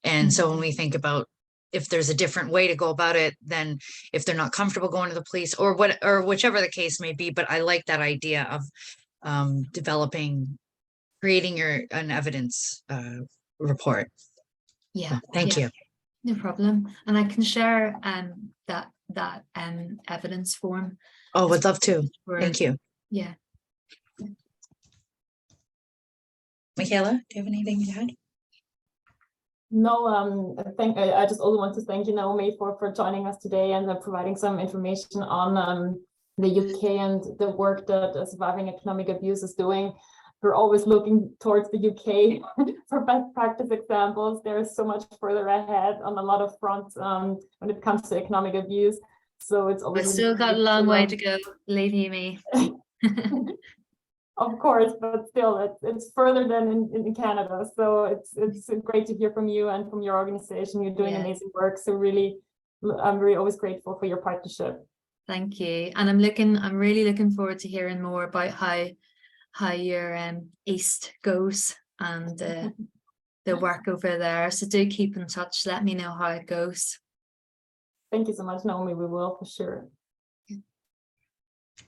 And so when we think about if there's a different way to go about it, then if they're not comfortable going to the police or whichever the case may be, but I like that idea of creating an evidence report. Yeah. So, thank you. No problem. And I can share that evidence form. Oh, would love to. Thank you. Yeah. Michaela, do you have anything to add? No, I just also want to thank you, Naomi, for joining us today and providing some information on the UK and the work that Surviving Economic Abuse is doing. We're always looking towards the UK for best practice examples. There is so much further ahead on a lot of fronts when it comes to economic abuse. So it's always We've still got a long way to go, believe you me. Of course, but still, it's further than in Canada. So it's great to hear from you and from your organization. You're doing amazing work. So really I'm really always grateful for your partnership. Thank you. And I'm really looking forward to hearing more about how your East goes and the work over there. So do keep in touch. Let me know how it goes. Thank you so much, Naomi. We will for sure.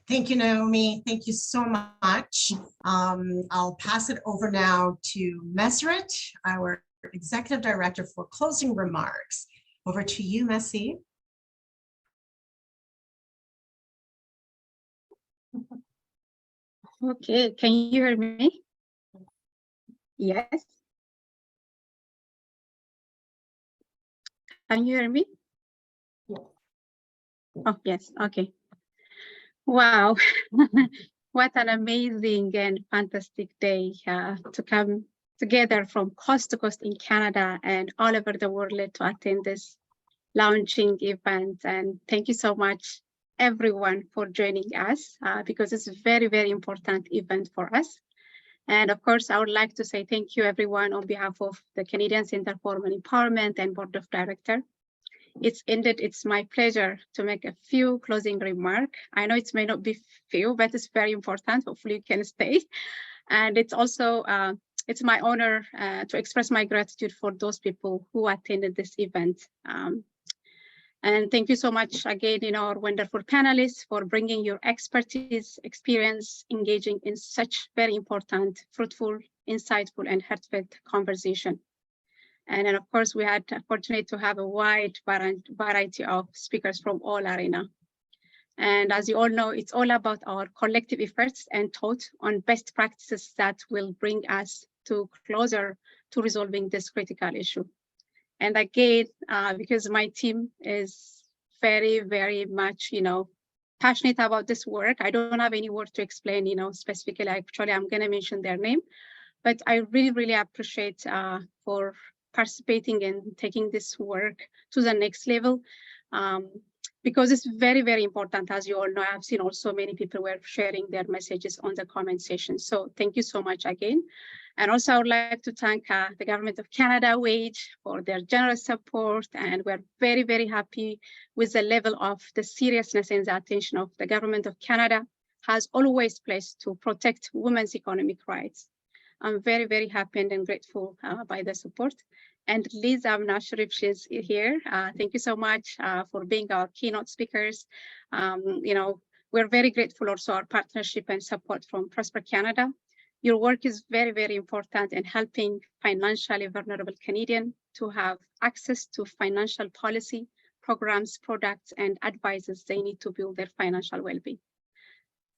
Thank you, Naomi. Thank you so much. I'll pass it over now to Meseret, our Executive Director, for closing remarks. Over to you, Messi. Okay, can you hear me? Yes. Can you hear me? Yeah. Oh, yes, okay. Wow, what an amazing and fantastic day to come together from coast to coast in Canada and all over the world to attend this launching event. And thank you so much, everyone, for joining us because it's a very, very important event for us. And of course, I would like to say thank you, everyone, on behalf of the Canadian Centre for Women Empowerment and Board of Directors. It's my pleasure to make a few closing remarks. I know it may not be few, but it's very important. Hopefully you can stay. And it's also, it's my honor to express my gratitude for those people who attended this event. And thank you so much again, our wonderful panelists for bringing your expertise, experience, engaging in such very important, fruitful, insightful, and heartfelt conversation. And then, of course, we had the opportunity to have a wide variety of speakers from all arena. And as you all know, it's all about our collective efforts and thought on best practices that will bring us closer to resolving this critical issue. And again, because my team is very, very much, passionate about this work, I don't have any word to explain, specifically. Actually, I'm going to mention their name, but I really, really appreciate for participating and taking this work to the next level, because it's very, very important. As you all know, I've seen also many people were sharing their messages on the comment section. So thank you so much again. And also I would like to thank the Government of Canada, WAGE, for their generous support. And we're very, very happy with the level of the seriousness and the attention of the Government of Canada has always placed to protect women's economic rights. I'm very, very happy and grateful by the support. And Liz, I'm not sure if she's here. Thank you so much for being our keynote speakers. We're very grateful also our partnership and support from Prosper Canada. Your work is very, very important in helping financially vulnerable Canadians to have access to financial policy, programs, products, and advices they need to build their financial well-being.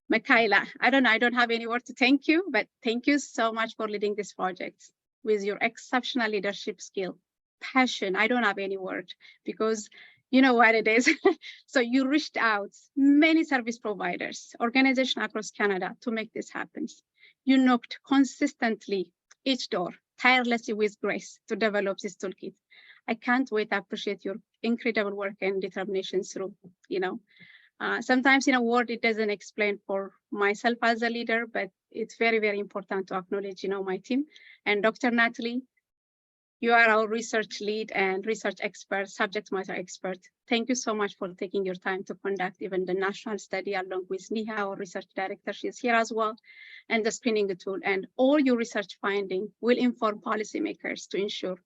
Michaela, I don't have any word to thank you, but thank you so much for leading this project with your exceptional leadership skill, passion. I don't have any word because you know what it is. So you reached out many service providers, organizations across Canada to make this happen. You knocked consistently each door, tirelessly with grace to develop this toolkit. I can't wait to appreciate your incredible work and determination through, sometimes in a word, it doesn't explain for myself as a leader, but it's very, very important to acknowledge, my team. And Dr. Natalie, you are our research lead and research expert, subject matter expert. Thank you so much for taking your time to conduct even the national study along with Neha, our research director. She's here as well, and the screening tool. And all your research finding will inform policymakers to ensure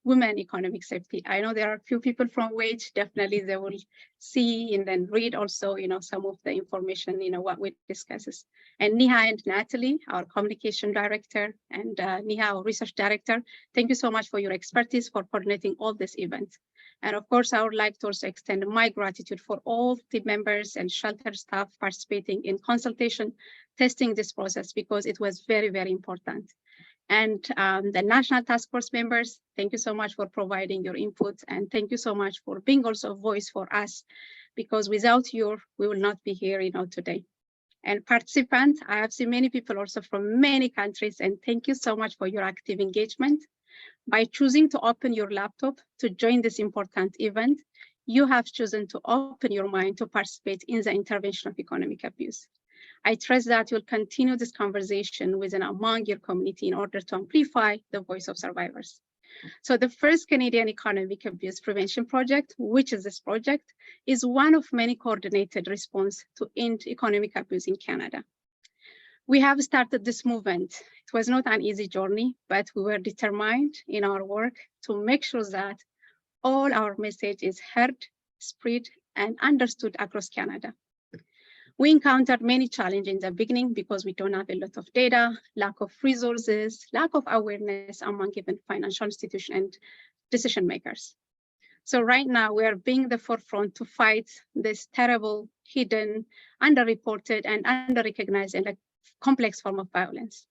women economic safety. I know there are a few people from WAGE, definitely they will see and then read also, some of the information, what we discusses. And Neha and Natalie, our communication director, and Neha, our research director, thank you so much for your expertise for coordinating all this event. And of course, I would like to also extend my gratitude for all team members and shelter staff participating in consultation, testing this process, because it was very, very important. And the National Task Force members, thank you so much for providing your input. And thank you so much for being also a voice for us, because without you, we will not be here today. And participants, I have seen many people also from many countries, and thank you so much for your active engagement. By choosing to open your laptop to join this important event, you have chosen to open your mind to participate in the intervention of economic abuse. I trust that you'll continue this conversation within among your community in order to amplify the voice of survivors. So the first Canadian Economic Abuse Prevention Project, which is this project, is one of many coordinated response to end economic abuse in Canada. We have started this movement. It was not an easy journey, but we were determined in our work to make sure that all our message is heard, spread, and understood across Canada. We encountered many challenges in the beginning because we don't have a lot of data, lack of resources, lack of awareness among even financial institutions and decision makers. So right now we are being the forefront to fight this terrible, hidden, underreported, and underrecognized and a complex form of violence.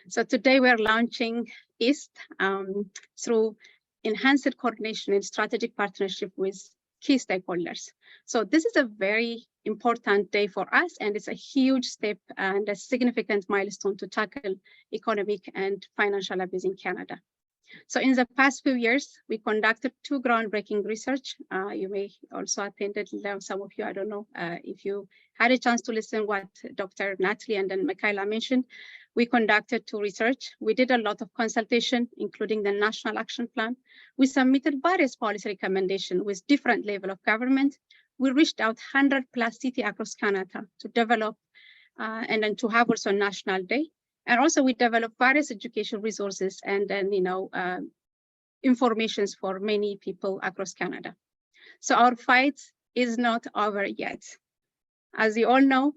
So today we are launching EAST through enhanced coordination and strategic partnership with key stakeholders. So this is a very important day for us, and it's a huge step and a significant milestone to tackle economic and financial abuse in Canada. So in the past few years, we conducted 2 groundbreaking research. You may also attended, some of you, I don't know if you had a chance to listen what Dr. Natalie and then Michaela mentioned. We conducted 2 research. We did a lot of consultation, including the National Action Plan. We submitted various policy recommendations with different level of government. We reached out 100+ cities across Canada to develop and then to have also a national day. And also we developed various education resources and then, informations for many people across Canada. So our fight is not over yet. As you all know,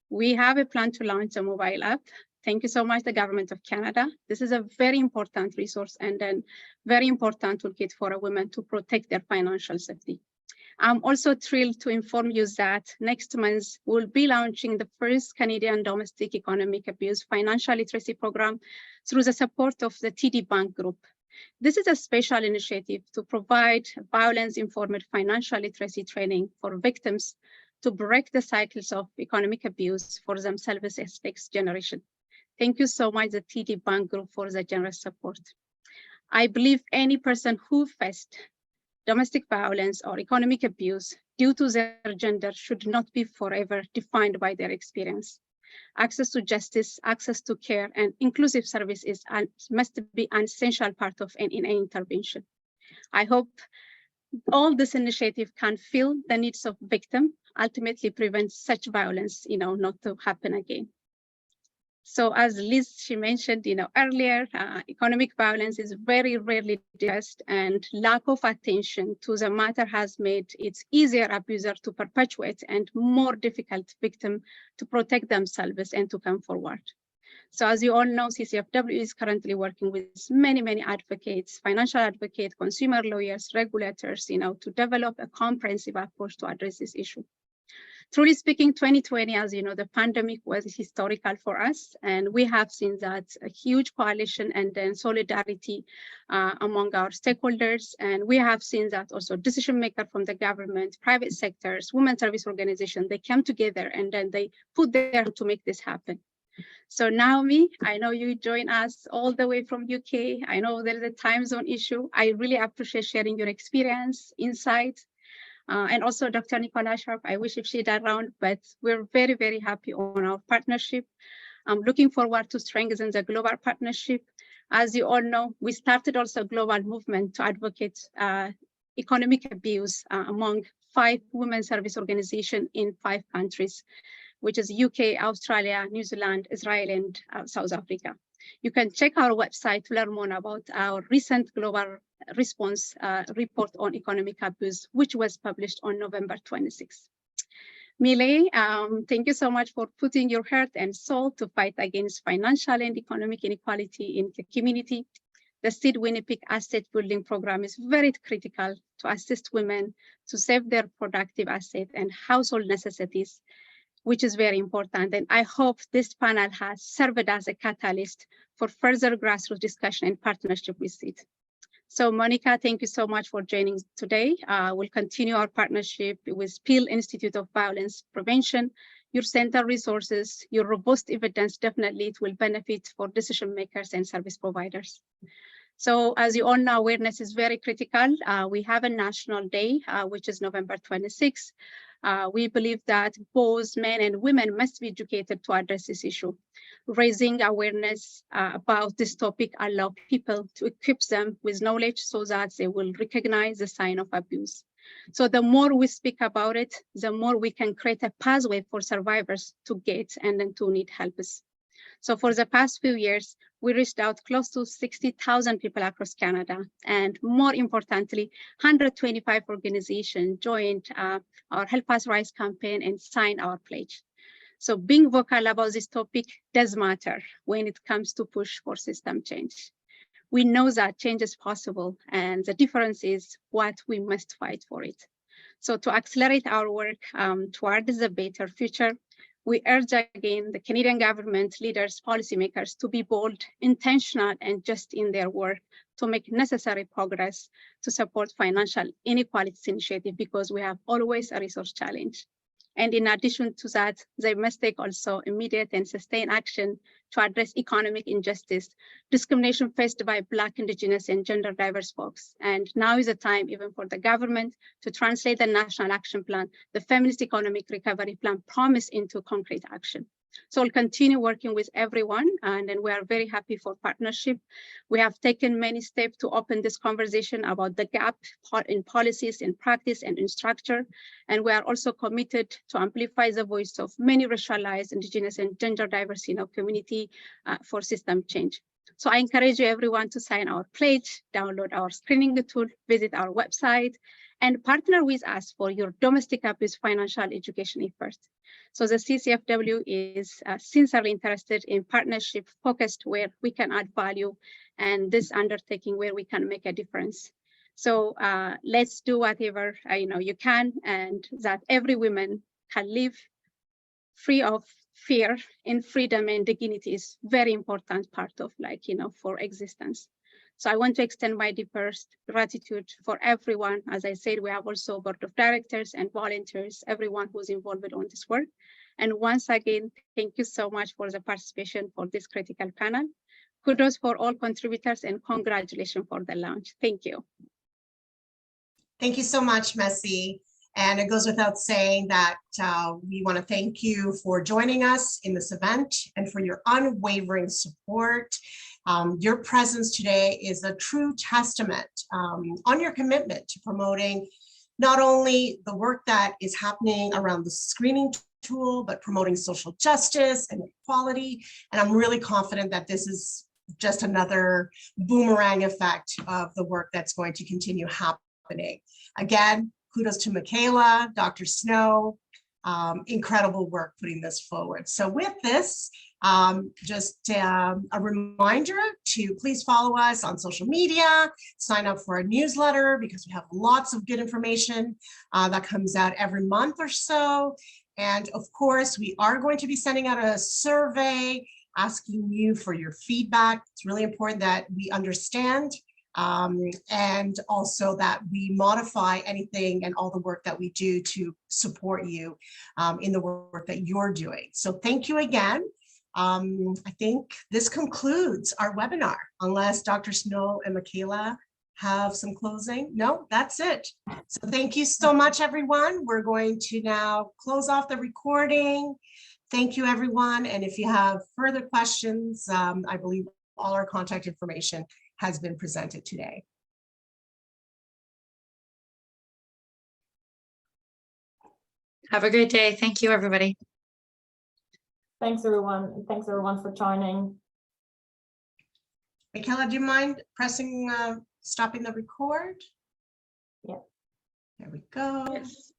we have a plan to launch a mobile app. Thank you so much, the Government of Canada. This is a very important resource and then very important toolkit for a woman to protect their financial safety. I'm also thrilled to inform you that next month we'll be launching the first Canadian Domestic Economic Abuse Financial Literacy Program through the support of the TD Bank Group. This is a special initiative to provide violence-informed financial literacy training for victims to break the cycles of economic abuse for themselves as next generation. Thank you so much, the TD Bank Group, for the generous support. I believe any person who faced domestic violence or economic abuse due to their gender should not be forever defined by their experience. Access to justice, access to care, and inclusive service must be an essential part of any intervention. I hope all this initiative can fill the needs of victims, ultimately prevent such violence, not to happen again. So as Liz, she mentioned, earlier, economic violence is very rarely discussed, and lack of attention to the matter has made it easier abuser to perpetuate and more difficult victim to protect themselves and to come forward. So as you all know, CCFWE is currently working with many advocates, financial advocates, consumer lawyers, regulators, to develop a comprehensive approach to address this issue. Truly speaking, 2020, as you know, the pandemic was historical for us, and we have seen that a huge coalition and then solidarity among our stakeholders, and we have seen that also decision makers from the government, private sectors, women's service organizations, they came together and then they put their to make this happen. So Naomi, I know you join us all the way from UK. I know there is a time zone issue. I really appreciate sharing your experience, insight. And also Dr. Nicola Sharp, I wish if she'd around, but we're very happy on our partnership. I'm looking forward to strengthen the global partnership. As you all know, we started also a global movement to advocate economic abuse among 5 women's service organizations in 5 countries, which is UK, Australia, New Zealand, Israel, and South Africa. You can check our website to learn more about our recent global response report on economic abuse, which was published on November 26th. Millie, thank you so much for putting your heart and soul to fight against financial and economic inequality in the community. The Seed Winnipeg Asset Building Program is very critical to assist women to save their productive asset and household necessities, which is very important. And I hope this panel has served as a catalyst for further grassroots discussion and partnership with Seed. So Monica, thank you so much for joining today. We'll continue our partnership with Peel Institute of Violence Prevention. Your center resources, your robust evidence, definitely it will benefit for decision makers and service providers. So as you all know, awareness is very critical. We have a national day, which is November 26th. we believe that both men and women must be educated to address this issue. Raising awareness about this topic allow people to equip them with knowledge so that they will recognize the sign of abuse. So the more we speak about it, the more we can create a pathway for survivors to get and then to need help. So for the past few years, we reached out close to 60,000 people across Canada. And more importantly, 125 organizations joined our Help Us Rise campaign and signed our pledge. So being vocal about this topic does matter when it comes to push for system change. We know that change is possible, and the difference is what we must fight for it. So to accelerate our work towards a better future, we urge again the Canadian government, leaders, policymakers to be bold, intentional, and just in their work to make necessary progress to support financial inequalities initiative, because we have always a resource challenge. And in addition to that, they must take also immediate and sustained action to address economic injustice, discrimination faced by Black, Indigenous, and gender diverse folks. And now is the time even for the government to translate the National Action Plan, the Feminist Economic Recovery Plan promise into concrete action. So we'll continue working with everyone, and then we are very happy for partnership. We have taken many steps to open this conversation about the gap in policies, in practice, and in structure. And we are also committed to amplify the voice of many racialized, Indigenous, and gender diverse in our community for system change. So I encourage you everyone to sign our pledge, download our screening tool, visit our website, and partner with us for your domestic abuse financial education efforts. So the CCFW is sincerely interested in partnership focused where we can add value, and this undertaking where we can make a difference. So let's do whatever you can, and that every woman can live free of fear in freedom and dignity is very important part of for existence. So I want to extend my deepest gratitude for everyone. As I said, we have also board of directors and volunteers, everyone who's involved on this work. And once again, thank you so much for the participation for this critical panel. Kudos for all contributors and congratulations for the launch. Thank you. Thank you so much, Messi. And it goes without saying that we want to thank you for joining us in this event and for your unwavering support. Your presence today is a true testament on your commitment to promoting not only the work that is happening around the screening tool, but promoting social justice and equality. And I'm really confident that this is just another boomerang effect of the work that's going to continue happening. Again, kudos to Michaela, Dr. Snow, incredible work putting this forward. So with this, just a reminder to please follow us on social media, sign up for our newsletter because we have lots of good information that comes out every month or so. And of course, we are going to be sending out a survey asking you for your feedback. It's really important that we understand and also that we modify anything and all the work that we do to support you in the work that you're doing. So thank you again. I think this concludes our webinar, unless Dr. Snow and Michaela have some closing. No, that's it. So thank you so much, everyone. We're going to now close off the recording. Thank you, everyone. And if you have further questions, I believe all our contact information has been presented today. Have a great day. Thank you, everybody. Thanks, everyone. Thanks, everyone, for joining. Michaela, do you mind pressing, stopping the record? Yeah. There we go. Yes.